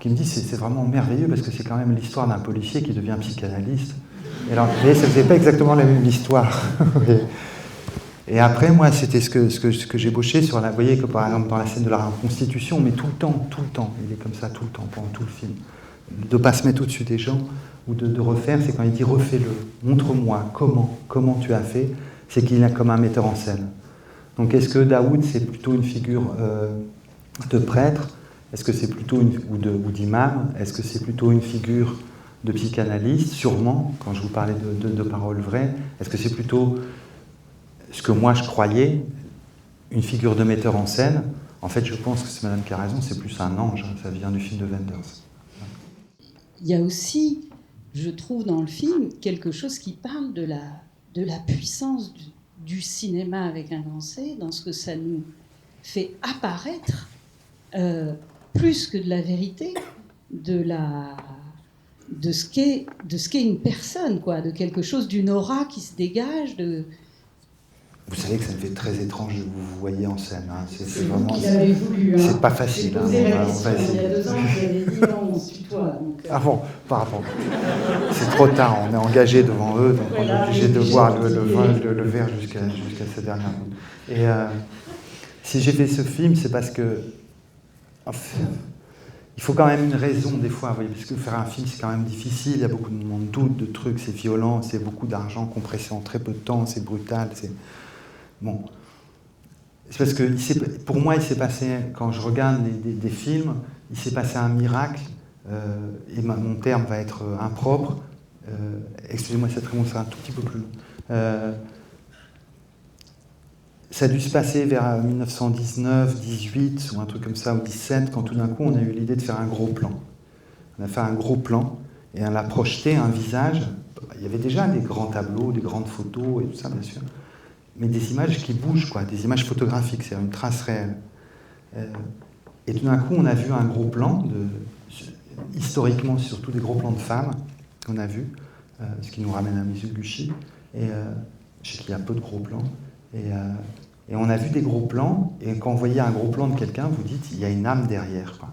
qui me dit c'est vraiment merveilleux, parce que c'est quand même l'histoire d'un policier qui devient psychanalyste. Et alors, vous voyez, ça ne faisait pas exactement la même histoire. Et après, moi, c'était ce que j'ébauchais sur la... Vous voyez que, par exemple, dans la scène de la reconstitution, mais tout le temps, il est comme ça tout le temps, pendant tout le film. De ne pas se mettre au-dessus des gens, ou de refaire, c'est quand il dit « refais-le, montre-moi comment tu as fait », c'est qu'il est comme un metteur en scène. Donc, est-ce que Daoud, c'est plutôt une figure de prêtre? Est-ce que c'est plutôt ou d'imam? Est-ce que c'est plutôt une figure de psychanalyste? Sûrement, quand je vous parlais de paroles vraies. Est-ce que c'est plutôt... ce que moi je croyais, une figure de metteur en scène? En fait, je pense que c'est Madame qui a raison, c'est plus un ange, ça vient du film de Wenders. Il y a aussi, je trouve dans le film, quelque chose qui parle de la puissance du cinéma avec un grand C, dans ce que ça nous fait apparaître, plus que de la vérité, de ce qu'est une personne, quoi, de quelque chose, d'une aura qui se dégage, Vous savez que ça me fait très étrange de vous voyez en scène. Hein. C'est vraiment... vous qui l'avez voulu. C'est pas facile. J'ai posé la question il y a 2 ans, vous avez dit non, on se tutoie. Ah bon, pardon. C'est trop tard, on est engagé devant eux, donc on est obligé de boire le verre jusqu'à cette dernière minute. Et si j'ai fait ce film, c'est parce que... Enfin, il faut quand même une raison des fois, vous voyez, parce que faire un film c'est quand même difficile, il y a beaucoup de monde doute, de trucs, c'est violent, c'est beaucoup d'argent compressé en très peu de temps, c'est brutal, c'est... Bon. C'est parce que pour moi, il s'est passé, quand je regarde des films, il s'est passé un miracle, et mon terme va être impropre, excusez-moi, cette réponse sera un tout petit peu plus long. Ça a dû se passer vers 1919, 18 ou un truc comme ça, ou 17, quand tout d'un coup on a eu l'idée de faire un gros plan. On a fait un gros plan et on a projeté un visage. Il y avait déjà des grands tableaux, des grandes photos et tout ça, bien sûr, mais des images qui bougent, quoi, des images photographiques, c'est une trace réelle. Et tout d'un coup on a vu un gros plan, historiquement surtout des gros plans de femmes qu'on a vus, ce qui nous ramène à Mizoguchi, et je sais qu'il y a peu de gros plans. Et on a vu des gros plans, et quand vous voyez un gros plan de quelqu'un, vous dites, il y a une âme derrière, quoi.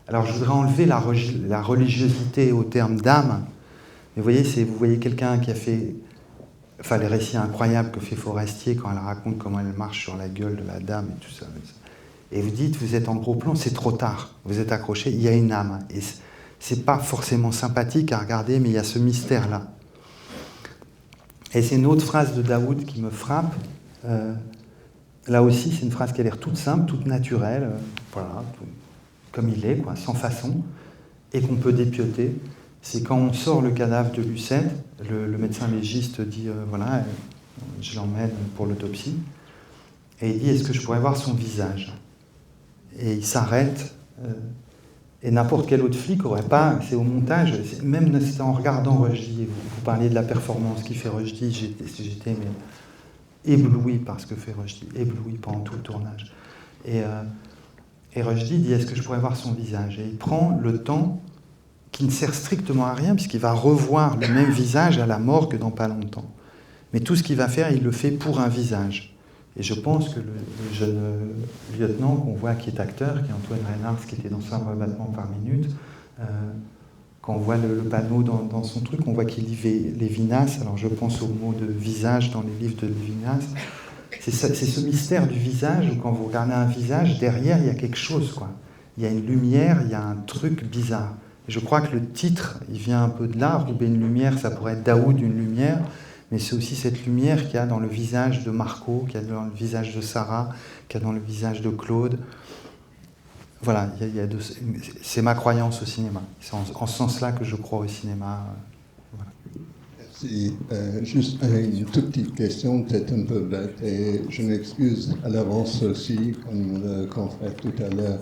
Alors je voudrais enlever la religiosité au terme d'âme, mais vous voyez quelqu'un qui a fait, enfin les récits incroyables que fait Forestier quand elle raconte comment elle marche sur la gueule de la dame et tout ça. Et vous dites, vous êtes en gros plan, c'est trop tard, vous êtes accroché, il y a une âme. Et c'est pas forcément sympathique à regarder, mais il y a ce mystère-là. Et c'est une autre phrase de Daoud qui me frappe. Là aussi, c'est une phrase qui a l'air toute simple, toute naturelle, voilà, comme il est, quoi, sans façon, et qu'on peut dépioter. C'est quand on sort le cadavre de Lucette, le médecin légiste dit voilà, je l'emmène pour l'autopsie, et il dit est-ce que je pourrais voir son visage? Et il s'arrête, et n'importe quel autre flic n'aurait pas, c'est au montage, même en regardant Rushdie, vous parliez de la performance qui fait Rushdie, j'étais ébloui par ce que fait Rushdie, ébloui pendant tout le tournage. Et Rushdie dit est-ce que je pourrais voir son visage? Et il prend le temps qui ne sert strictement à rien, puisqu'il va revoir le même visage à la morgue dans pas longtemps. Mais tout ce qu'il va faire, il le fait pour un visage. Et je pense que le jeune lieutenant qu'on voit qui est acteur, qui est Antoine Reynard, qui était dans 100 battements par minute, quand on voit le panneau dans son truc, on voit qu'il lit Lévinas. Alors je pense au mot de visage dans les livres de Lévinas. C'est ce mystère du visage où quand vous regardez un visage, derrière il y a quelque chose, quoi. Il y a une lumière, il y a un truc bizarre. Je crois que le titre, il vient un peu de là. Roubaix une lumière, ça pourrait être Daoud une lumière, mais c'est aussi cette lumière qu'il y a dans le visage de Marco, qu'il y a dans le visage de Sarah, qu'il y a dans le visage de Claude. Voilà, c'est ma croyance au cinéma. C'est en ce sens-là que je crois au cinéma. Voilà. Merci. Juste une toute petite question, peut-être un peu bête, et je m'excuse à l'avance aussi, comme le confrère tout à l'heure.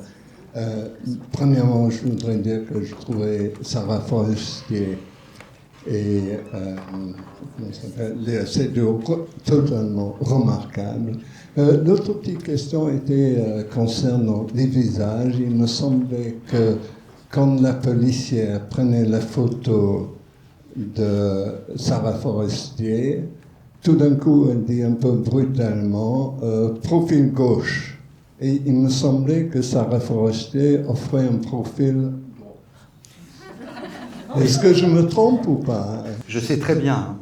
Premièrement, je voudrais dire que je trouvais Sarah Forestier et Léa Seydoux totalement remarquables. L'autre petite question était concernant les visages. Il me semblait que quand la policière prenait la photo de Sarah Forestier, tout d'un coup, elle dit un peu brutalement profil gauche. Et il me semblait que Sarah Forestier offrait un profil droit. Est-ce que je me trompe ou pas? Je sais très bien. Hein.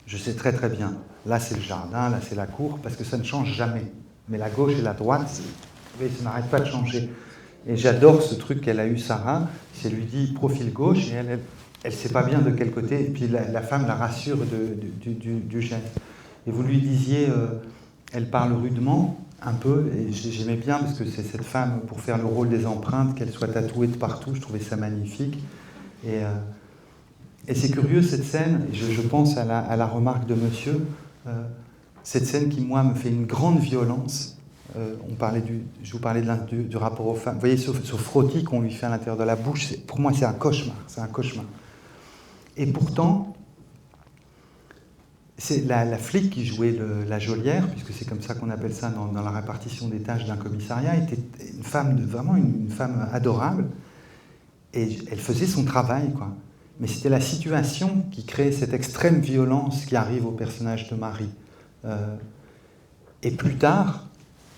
Je sais très très bien. Là, c'est le jardin, là, c'est la cour, parce que ça ne change jamais. Mais la gauche et la droite, ça n'arrête pas de changer. Et j'adore ce truc qu'elle a eu, Sarah. C'est lui dit profil gauche, et elle ne sait pas bien de quel côté. Et puis la femme la rassure du geste. Et vous lui disiez, elle parle rudement, un peu, et j'aimais bien, parce que c'est cette femme, pour faire le rôle des empreintes, qu'elle soit tatouée de partout, je trouvais ça magnifique. Et c'est curieux, cette scène, et je pense à la remarque de monsieur, cette scène qui, moi, me fait une grande violence. Je vous parlais du rapport aux femmes. Vous voyez ce frottis qu'on lui fait à l'intérieur de la bouche, pour moi, c'est un cauchemar. C'est un cauchemar. Et pourtant, c'est la flic qui jouait la geôlière, puisque c'est comme ça qu'on appelle ça dans la répartition des tâches d'un commissariat, était une femme, vraiment une femme adorable, et elle faisait son travail, quoi. Mais c'était la situation qui créait cette extrême violence qui arrive au personnage de Marie. Et plus tard,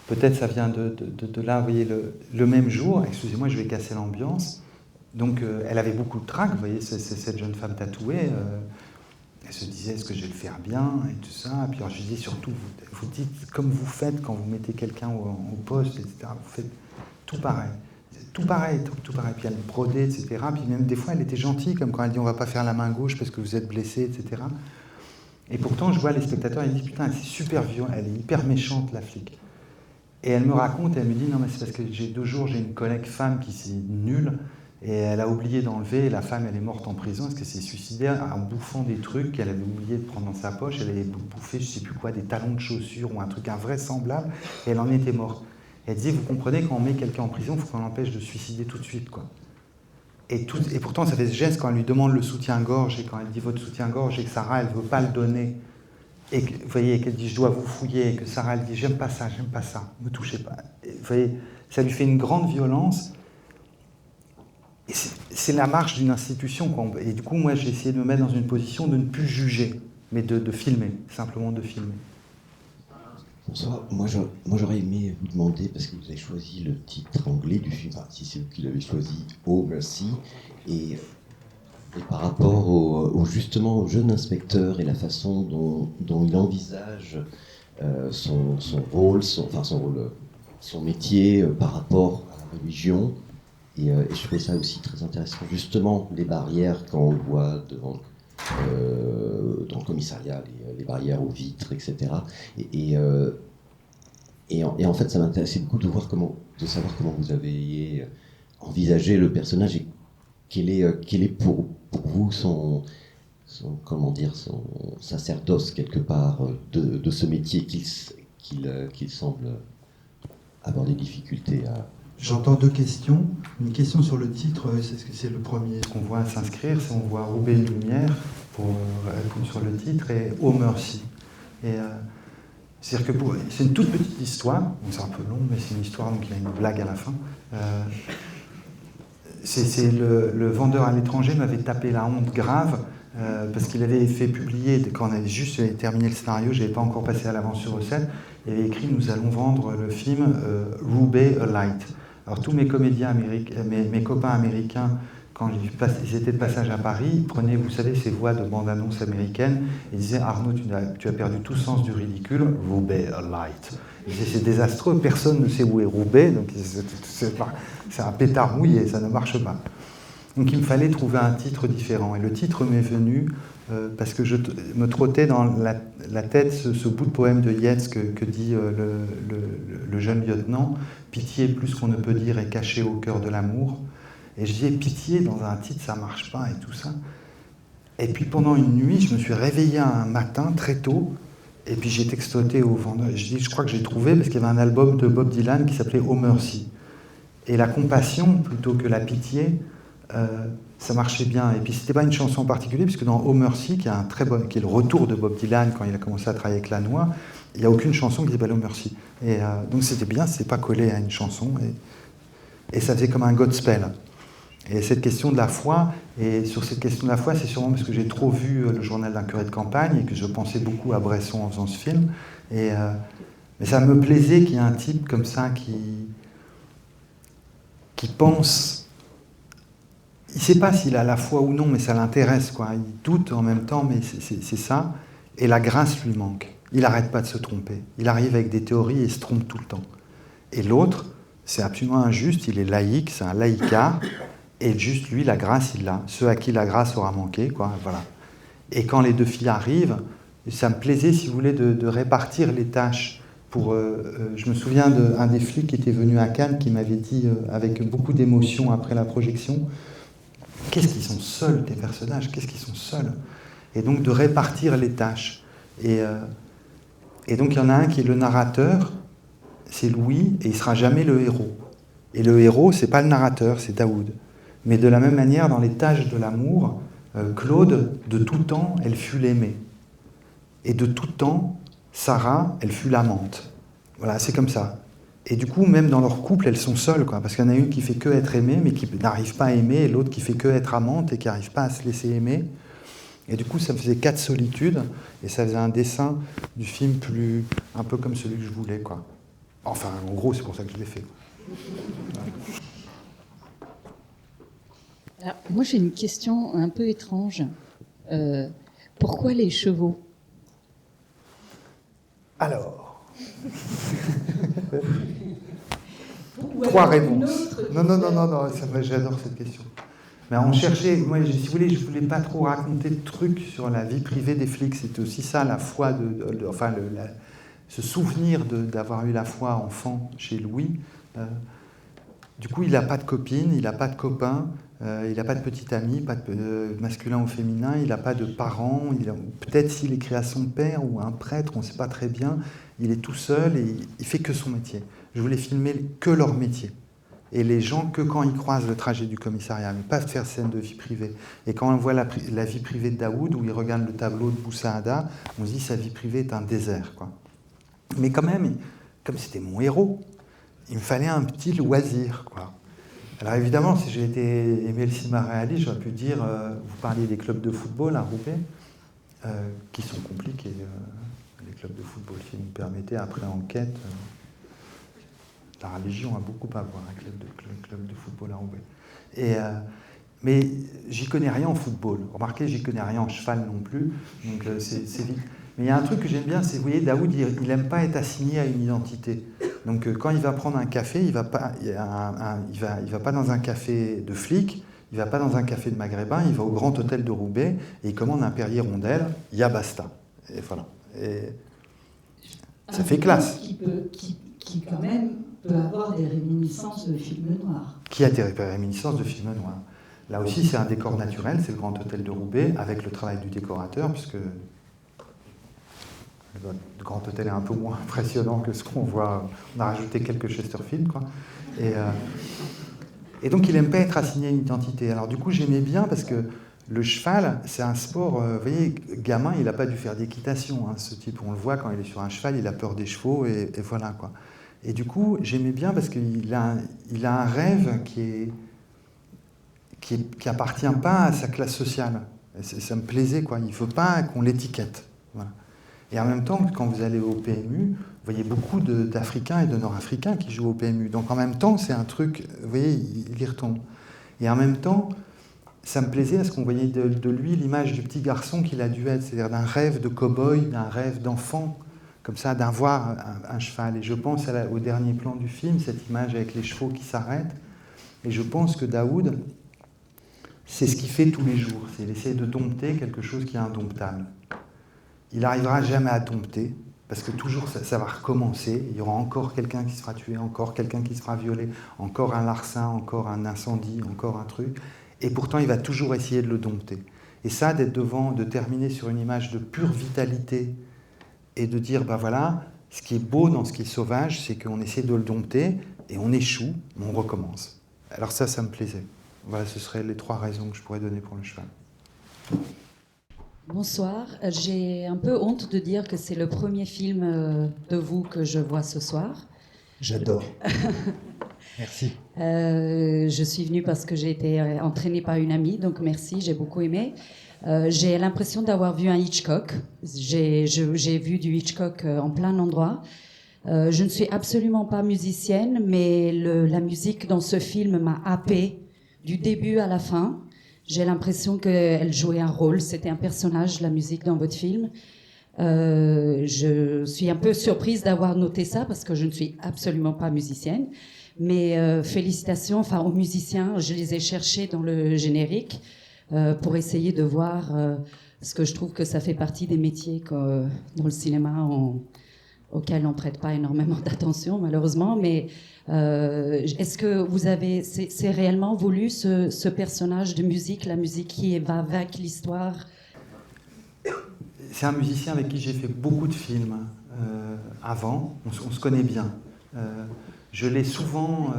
peut-être ça vient de là, vous voyez, le même jour, excusez-moi, je vais casser l'ambiance, donc elle avait beaucoup de trac, vous voyez, c'est cette jeune femme tatouée, elle se disait, est-ce que je vais le faire bien, et tout ça. Et puis alors, je disais surtout, vous dites comme vous faites quand vous mettez quelqu'un au poste, etc. Vous faites tout pareil. Tout pareil, tout pareil. Puis elle brodait, etc. Puis même des fois, elle était gentille, comme quand elle dit, on ne va pas faire la main gauche parce que vous êtes blessé, etc. Et pourtant, je vois les spectateurs, ils disent, putain, c'est super violent, elle est hyper méchante, la flic. Et elle me raconte, elle me dit, non, mais c'est parce que 2 jours, j'ai une collègue femme qui s'est nulle, et elle a oublié d'enlever, et la femme, elle est morte en prison parce qu'elle s'est suicidée en bouffant des trucs qu'elle avait oublié de prendre dans sa poche. Elle avait bouffé, je ne sais plus quoi, des talons de chaussures ou un truc invraisemblable, et elle en était morte. Et elle disait, vous comprenez, quand on met quelqu'un en prison, il faut qu'on l'empêche de se suicider tout de suite, quoi. Et pourtant, ça fait ce geste quand elle lui demande le soutien-gorge, et quand elle dit votre soutien-gorge, et que Sarah, elle ne veut pas le donner, et que, vous voyez, qu'elle dit, je dois vous fouiller, et que Sarah, elle dit, j'aime pas ça, ne me touchez pas. Et, vous voyez, ça lui fait une grande violence. Et c'est la marche d'une institution, quoi. Et du coup, moi, j'ai essayé de me mettre dans une position de ne plus juger, mais de filmer, simplement de filmer. Bonsoir. Moi, j'aurais aimé vous demander, parce que vous avez choisi le titre anglais du film, enfin, si c'est vous qui l'avez choisi, Oh Mercy, et par rapport justement au jeune inspecteur et la façon dont il envisage son rôle, son métier par rapport à la religion. Et je trouvais ça aussi très intéressant. Justement, les barrières, quand on le voit dans le commissariat, les barrières aux vitres, etc. Et en fait, ça m'intéressait beaucoup de savoir comment vous avez envisagé le personnage et quel est pour vous son sacerdoce, quelque part, de ce métier qu'il semble avoir des difficultés à... J'entends 2 questions. Une question sur le titre, c'est le premier qu'on voit s'inscrire, c'est on voit Roubaix une lumière pour répondre sur le titre, et Oh Mercy. Et c'est-à-dire que c'est une toute petite histoire, donc c'est un peu long, mais c'est une histoire, donc il y a une blague à la fin. Le vendeur à l'étranger m'avait tapé la honte grave, parce qu'il avait fait publier, quand on avait juste terminé le scénario, je n'avais pas encore passé à l'avance sur recette, il avait écrit « Nous allons vendre le film Roubaix a Light ». Alors tous mes comédiens américains, mes copains américains, quand ils étaient de passage à Paris, ils prenaient, vous savez, ces voix de bande-annonce américaine, et disaient « Arnaud, tu as perdu tout sens du ridicule, Roubaix a Light ». C'est désastreux, personne ne sait où est Roubaix, donc c'est un pétard mouillé, ça ne marche pas. Donc il me fallait trouver un titre différent. Et le titre m'est venu parce que je me trottais dans la tête ce bout de poème de Yeats que dit le jeune lieutenant. « Pitié, plus qu'on ne peut dire, est cachée au cœur de l'amour ». Et je disais, pitié, dans un titre, ça marche pas et tout ça. Et puis pendant une nuit, je me suis réveillé un matin, très tôt, et puis j'ai textoté au vendeur. Je crois que j'ai trouvé, parce qu'il y avait un album de Bob Dylan qui s'appelait Oh Mercy. Et la compassion, plutôt que la pitié, ça marchait bien. Et puis c'était pas une chanson en particulier, puisque dans Oh Mercy, qui est le retour de Bob Dylan quand il a commencé à travailler avec Lanois, il n'y a aucune chanson qui s'appelle Oh Mercy. Et donc c'était bien, c'était pas collé à une chanson, et ça faisait comme un Godspell. Et cette question de la foi, et sur cette question de la foi, c'est sûrement parce que j'ai trop vu le journal d'un curé de campagne et que je pensais beaucoup à Bresson en faisant ce film. Mais ça me plaisait qu'il y ait un type comme ça qui pense. Il ne sait pas s'il a la foi ou non, mais ça l'intéresse, quoi. Il doute en même temps, mais c'est ça. Et la grâce lui manque. Il n'arrête pas de se tromper. Il arrive avec des théories et il se trompe tout le temps. Et l'autre, c'est absolument injuste. Il est laïque, c'est un laïcard. Et juste lui, la grâce, il l'a. Ceux à qui la grâce aura manqué, quoi, voilà. Et quand les deux filles arrivent, ça me plaisait, si vous voulez, de répartir les tâches. Je me souviens d'un des flics qui était venu à Cannes, qui m'avait dit, avec beaucoup d'émotion après la projection, « Qu'est-ce qu'ils sont seuls, tes personnages, qu'est-ce qu'ils sont seuls ?» Et donc de répartir les tâches. Et donc il y en a un qui est le narrateur, c'est Louis, et il ne sera jamais le héros. Et le héros, ce n'est pas le narrateur, c'est Daoud. Mais de la même manière, dans les tâches de l'amour, Claude, de tout temps, elle fut l'aimée. Et de tout temps, Sarah, elle fut l'amante. Voilà, c'est comme ça. Et du coup, même dans leur couple, elles sont seules, quoi, parce qu'il y en a une qui fait que être aimée, mais qui n'arrive pas à aimer, et l'autre qui fait que être amante et qui n'arrive pas à se laisser aimer. Et du coup, ça me faisait 4 solitudes, et ça faisait un dessin du film un peu comme celui que je voulais, quoi. Enfin, en gros, c'est pour ça que je l'ai fait. Voilà. Alors, moi, j'ai une question un peu étrange. Pourquoi les chevaux ? Alors. 3 réponses. Non, j'adore cette question. Mais on cherchait, moi, si vous voulez, je ne voulais pas trop raconter de trucs sur la vie privée des flics. C'était aussi ça, la foi, ce souvenir d'avoir eu la foi enfant chez Louis. Du coup, il n'a pas de copine, il n'a pas de copain, il n'a pas de petit ami, pas de masculin ou féminin, il n'a pas de parents, peut-être s'il écrit à son père ou à un prêtre, on ne sait pas très bien, il est tout seul et il fait que son métier. Je voulais filmer que leur métier. Et les gens, que quand ils croisent le trajet du commissariat, mais pas faire scène de vie privée. Et quand on voit la vie privée de Daoud, où il regarde le tableau de Boussaada, on se dit sa vie privée est un désert, quoi. Mais quand même, comme c'était mon héros, il me fallait un petit loisir, quoi. Alors évidemment, si j'ai été Émile Simaréali, j'aurais pu dire, vous parliez des clubs de football à Roubaix, qui sont compliqués, les clubs de football, si vous me permettez, après enquête, la religion a beaucoup à voir avec les clubs de football à Roubaix. Mais j'y connais rien en football. Remarquez, j'y connais rien en cheval non plus, donc c'est vite. Mais il y a un truc que j'aime bien, c'est, vous voyez, Daoud, il n'aime pas être assigné à une identité. Donc quand il va prendre un café, il va pas dans un café de flic, il va pas dans un café de maghrébin, il va au Grand Hôtel de Roubaix et il commande un Perrier Rondelle, il y a basta. Et voilà. Et ça fait classe. Qui quand même peut avoir des réminiscences de films noirs. Qui a des réminiscences de films noirs. Là aussi, c'est un décor naturel, c'est le Grand Hôtel de Roubaix, avec le travail du décorateur, puisque le Grand Hôtel est un peu moins impressionnant que ce qu'on voit. On a rajouté quelques Chesterfield, quoi. Et donc, il n'aime pas être assigné à une identité. Alors, du coup, j'aimais bien parce que le cheval, c'est un sport. Vous voyez, gamin, il n'a pas dû faire d'équitation. Hein, ce type, on le voit quand il est sur un cheval, il a peur des chevaux, et voilà, quoi. Et du coup, j'aimais bien parce qu'il a un rêve qui appartient pas à sa classe sociale. Ça me plaisait, quoi. Il ne faut pas qu'on l'étiquette. Voilà. Et en même temps, quand vous allez au PMU, vous voyez beaucoup d'Africains et de Nord-Africains qui jouent au PMU. Donc en même temps, c'est un truc, vous voyez, il y retombe. Et en même temps, ça me plaisait parce qu'on voyait de lui l'image du petit garçon qu'il a dû être, c'est-à-dire d'un rêve de cow-boy, d'un rêve d'enfant, comme ça, d'avoir un cheval. Et je pense au dernier plan du film, cette image avec les chevaux qui s'arrêtent. Et je pense que Daoud, c'est ce qu'il fait tous les jours. C'est essayer de dompter quelque chose qui est indomptable. Il n'arrivera jamais à dompter, parce que toujours ça va recommencer. Il y aura encore quelqu'un qui se fera tuer, encore quelqu'un qui se fera violer, encore un larcin, encore un incendie, encore un truc. Et pourtant, il va toujours essayer de le dompter. Et ça, d'être devant, de terminer sur une image de pure vitalité et de dire, ben voilà, ce qui est beau dans ce qui est sauvage, c'est qu'on essaie de le dompter et on échoue, mais on recommence. Alors ça me plaisait. Voilà, ce seraient les 3 raisons que je pourrais donner pour le cheval. Bonsoir. J'ai un peu honte de dire que c'est le premier film de vous que je vois ce soir. J'adore. Merci. Je suis venue parce que j'ai été entraînée par une amie, donc merci, j'ai beaucoup aimé. J'ai l'impression d'avoir vu un Hitchcock. J'ai vu du Hitchcock en plein d'endroits. Je ne suis absolument pas musicienne, mais la musique dans ce film m'a happée du début à la fin. J'ai l'impression qu'elle jouait un rôle, c'était un personnage, la musique dans votre film. Je suis un peu surprise d'avoir noté ça parce que je ne suis absolument pas musicienne. Mais félicitations aux musiciens, je les ai cherchés dans le générique pour essayer de voir ce que je trouve que ça fait partie des métiers dans le cinéma auxquels on ne prête pas énormément d'attention malheureusement. Mais est-ce que vous avez, c'est réellement voulu ce personnage de musique, la musique qui va avec l'histoire? C'est un musicien avec qui j'ai fait beaucoup de films avant, on se connaît bien. Je l'ai souvent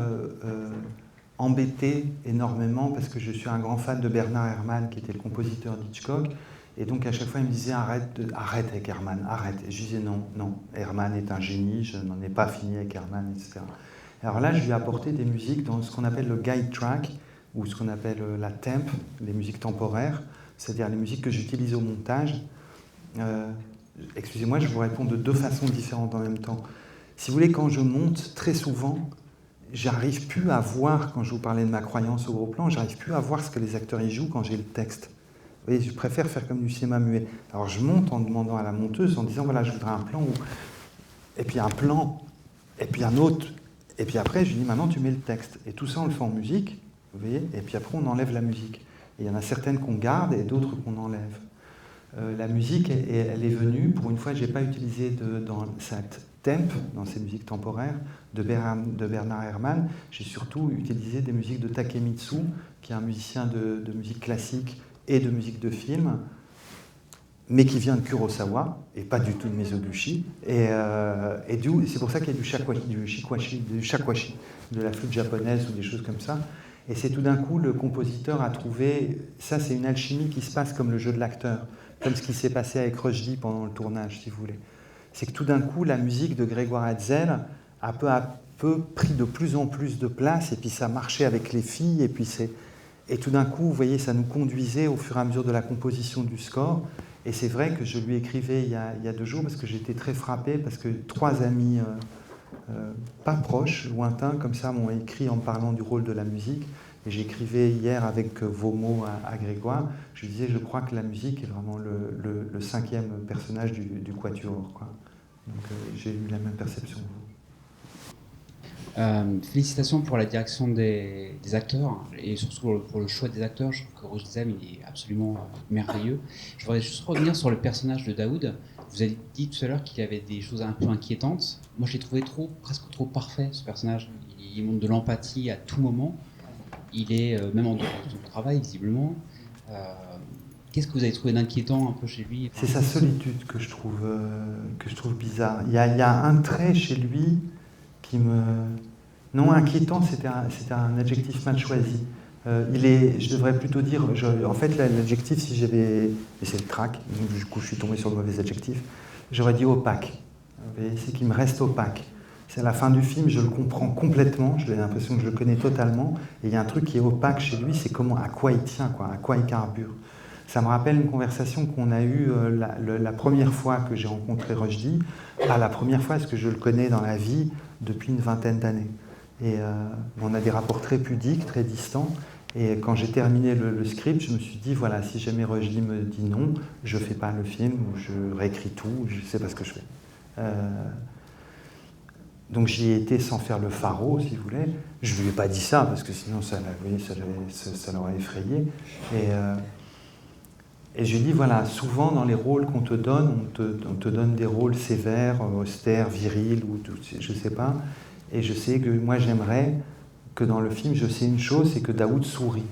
embêté énormément parce que je suis un grand fan de Bernard Herrmann qui était le compositeur d'Hitchcock. Et donc à chaque fois il me disait arrête avec Herrmann, arrête. Et je disais non, Herrmann est un génie, je n'en ai pas fini avec Herrmann, etc. Alors là je lui ai apporté des musiques dans ce qu'on appelle le guide track, ou ce qu'on appelle la temp, les musiques temporaires, c'est-à-dire les musiques que j'utilise au montage. Excusez-moi, je vous réponds de 2 façons différentes en même temps. Si vous voulez, quand je monte, très souvent, j'arrive plus à voir, quand je vous parlais de ma croyance au gros plan, j'arrive plus à voir ce que les acteurs y jouent quand j'ai le texte. Vous voyez, je préfère faire comme du cinéma muet. Alors je monte en demandant à la monteuse, en disant, voilà, je voudrais un plan, et puis un plan, et puis un autre, et puis après, je lui dis, maintenant tu mets le texte. Et tout ça, on le fait en musique, vous voyez, et puis après, on enlève la musique. Et il y en a certaines qu'on garde et d'autres qu'on enlève. La musique, elle est venue, pour une fois, je n'ai pas utilisé dans cette temp, dans ces musiques temporaires, de Bernard Herrmann. J'ai surtout utilisé des musiques de Takemitsu, qui est un musicien de musique classique et de musique de film, mais qui vient de Kurosawa, et pas du tout de Mizoguchi. Et c'est pour ça qu'il y a du shakuhachi, de la flûte japonaise ou des choses comme ça. Et c'est tout d'un coup, le compositeur a trouvé... Ça, c'est une alchimie qui se passe comme le jeu de l'acteur, comme ce qui s'est passé avec Rushdie pendant le tournage, si vous voulez. C'est que tout d'un coup, la musique de Grégoire Hetzel a peu à peu pris de plus en plus de place, et puis ça marchait avec les filles, et tout d'un coup, vous voyez, ça nous conduisait au fur et à mesure de la composition du score. Et c'est vrai que je lui écrivais il y a 2 jours, parce que j'étais très frappé, parce que 3 amis pas proches, lointains, comme ça, m'ont écrit en parlant du rôle de la musique. Et j'écrivais hier avec vos mots à Grégoire, je lui disais, je crois que la musique est vraiment le 5e personnage du quatuor, quoi. Donc j'ai eu la même perception que vous. Félicitations pour la direction des acteurs et surtout pour le choix des acteurs. Je trouve que Roger Dizem il est absolument merveilleux. Je voudrais juste revenir sur le personnage de Daoud. Vous avez dit tout à l'heure qu'il avait des choses un peu inquiétantes. Moi, je l'ai trouvé presque trop parfait, ce personnage. Il montre de l'empathie à tout moment. Il est, même en dehors de son travail, visiblement. Qu'est-ce que vous avez trouvé d'inquiétant un peu chez lui? C'est sa solitude que je trouve bizarre. Il y a un trait chez lui qui me... Non, inquiétant, c'était un adjectif mal choisi. Je devrais plutôt dire... en fait, l'adjectif, si j'avais... Et c'est le trac, donc du coup, je suis tombé sur le mauvais adjectif. J'aurais dit opaque. C'est qu'il me reste opaque. C'est à la fin du film, je le comprends complètement, j'ai l'impression que je le connais totalement, et il y a un truc qui est opaque chez lui, c'est à quoi il tient, à quoi il carbure. Ça me rappelle une conversation qu'on a eue la première fois que j'ai rencontré Rushdie, pas la première fois, parce que je le connais dans la vie depuis une 20aine d'années. Et on a des rapports très pudiques, très distants, et quand j'ai terminé le script, je me suis dit, voilà, si jamais Rushdie me dit non, je ne fais pas le film, ou je réécris tout, je ne sais pas ce que je fais. Donc j'y ai été sans faire le pharo, si vous voulez. Je ne lui ai pas dit ça, parce que sinon ça l'aurait effrayé. Et je lui ai dit, voilà, souvent dans les rôles qu'on te donne, on te donne des rôles sévères, austères, virils, ou je ne sais pas. Et je sais que moi j'aimerais que dans le film, je sais une chose, c'est que Daoud sourit.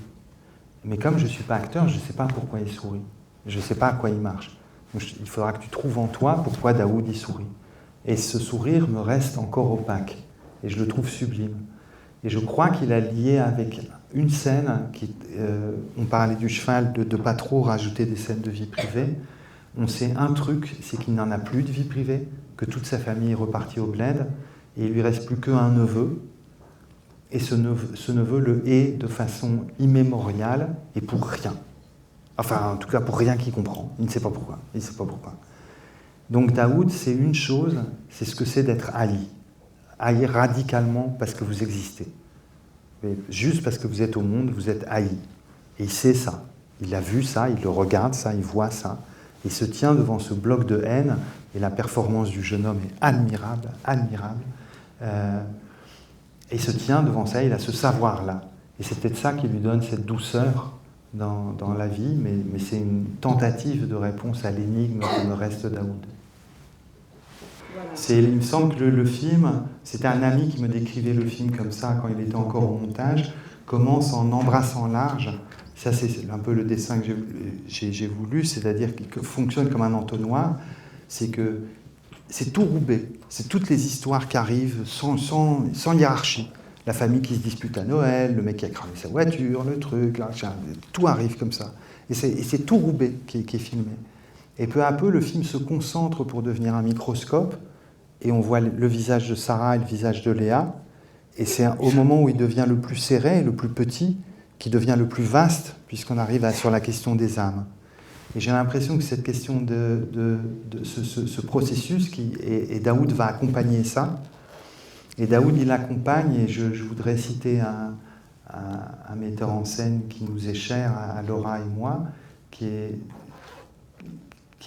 Mais comme je ne suis pas acteur, je ne sais pas pourquoi il sourit. Je ne sais pas à quoi il marche. Donc, il faudra que tu trouves en toi pourquoi Daoud il sourit. Et ce sourire me reste encore opaque. Et je le trouve sublime. Et je crois qu'il a lié avec une scène, on parlait du cheval, de ne pas trop rajouter des scènes de vie privée. On sait un truc, c'est qu'il n'en a plus de vie privée, que toute sa famille est repartie au bled, et il lui reste plus qu'un neveu. Et ce neveu le hait de façon immémoriale et pour rien. Enfin, en tout cas, pour rien qu'il comprend. Il ne sait pas pourquoi. Il ne sait pas pourquoi. Donc Daoud, c'est une chose, c'est ce que c'est d'être haï. Haï radicalement parce que vous existez. Mais juste parce que vous êtes au monde, vous êtes haï. Et il sait ça. Il a vu ça, il le regarde ça, il voit ça. Il se tient devant ce bloc de haine, et la performance du jeune homme est admirable, admirable. Et il se tient devant ça, il a ce savoir-là. Et c'est peut-être ça qui lui donne cette douceur dans la vie, mais c'est une tentative de réponse à l'énigme que me reste Daoud. Il me semble que le film, c'était un ami qui me décrivait le film comme ça quand il était encore au montage, commence en embrassant large. Ça, c'est un peu le dessin que j'ai voulu, c'est-à-dire qu'il fonctionne comme un entonnoir. C'est que c'est tout Roubaix, c'est toutes les histoires qui arrivent sans hiérarchie. La famille qui se dispute à Noël, le mec qui a cramé sa voiture, le truc, là, tout arrive comme ça. Et c'est tout Roubaix qui est filmé. Et peu à peu, le film se concentre pour devenir un microscope, et on voit le visage de Sarah et le visage de Léa, et c'est au moment où il devient le plus serré, le plus petit, qui devient le plus vaste, puisqu'on arrive sur la question des âmes. Et j'ai l'impression que cette question ce processus, et Daoud va accompagner ça, et Daoud il accompagne, et je voudrais citer un metteur en scène qui nous est cher, à Laura et moi, qui est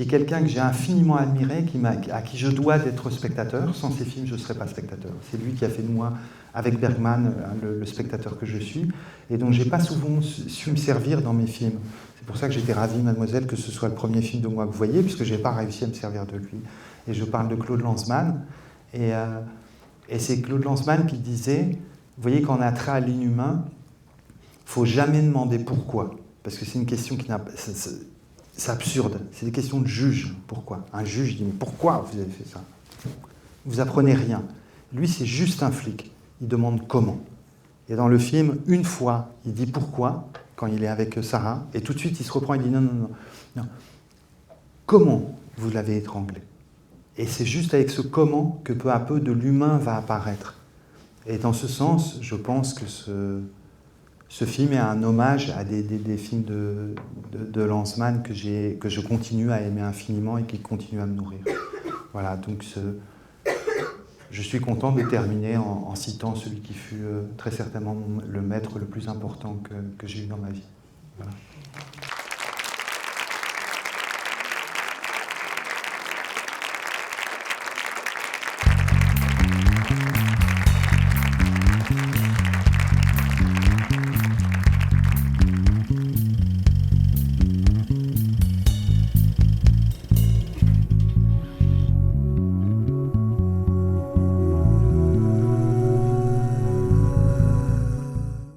quelqu'un que j'ai infiniment admiré, à qui je dois d'être spectateur. Sans ses films, je ne serais pas spectateur. C'est lui qui a fait de moi, avec Bergman, le spectateur que je suis, et dont je n'ai pas souvent su me servir dans mes films. C'est pour ça que j'étais ravi, mademoiselle, que ce soit le premier film de moi que vous voyez, puisque je n'ai pas réussi à me servir de lui. Et je parle de Claude Lanzmann, et c'est Claude Lanzmann qui disait, vous voyez, quand on a trait à l'inhumain, il ne faut jamais demander pourquoi, parce que c'est une question qui n'a pas... C'est absurde, c'est des questions de juge. Pourquoi ? Un juge dit, mais pourquoi vous avez fait ça ? Vous apprenez rien. Lui, c'est juste un flic. Il demande comment. Et dans le film, une fois, il dit pourquoi, quand il est avec Sarah, et tout de suite, il se reprend, il dit non. Comment vous l'avez étranglé ? Et c'est juste avec ce comment que peu à peu de l'humain va apparaître. Et dans ce sens, je pense que ce film est un hommage à des films de Lanzmann que je continue à aimer infiniment et qui continuent à me nourrir. Voilà, donc je suis content de terminer en citant celui qui fut très certainement le maître le plus important que j'ai eu dans ma vie. Voilà.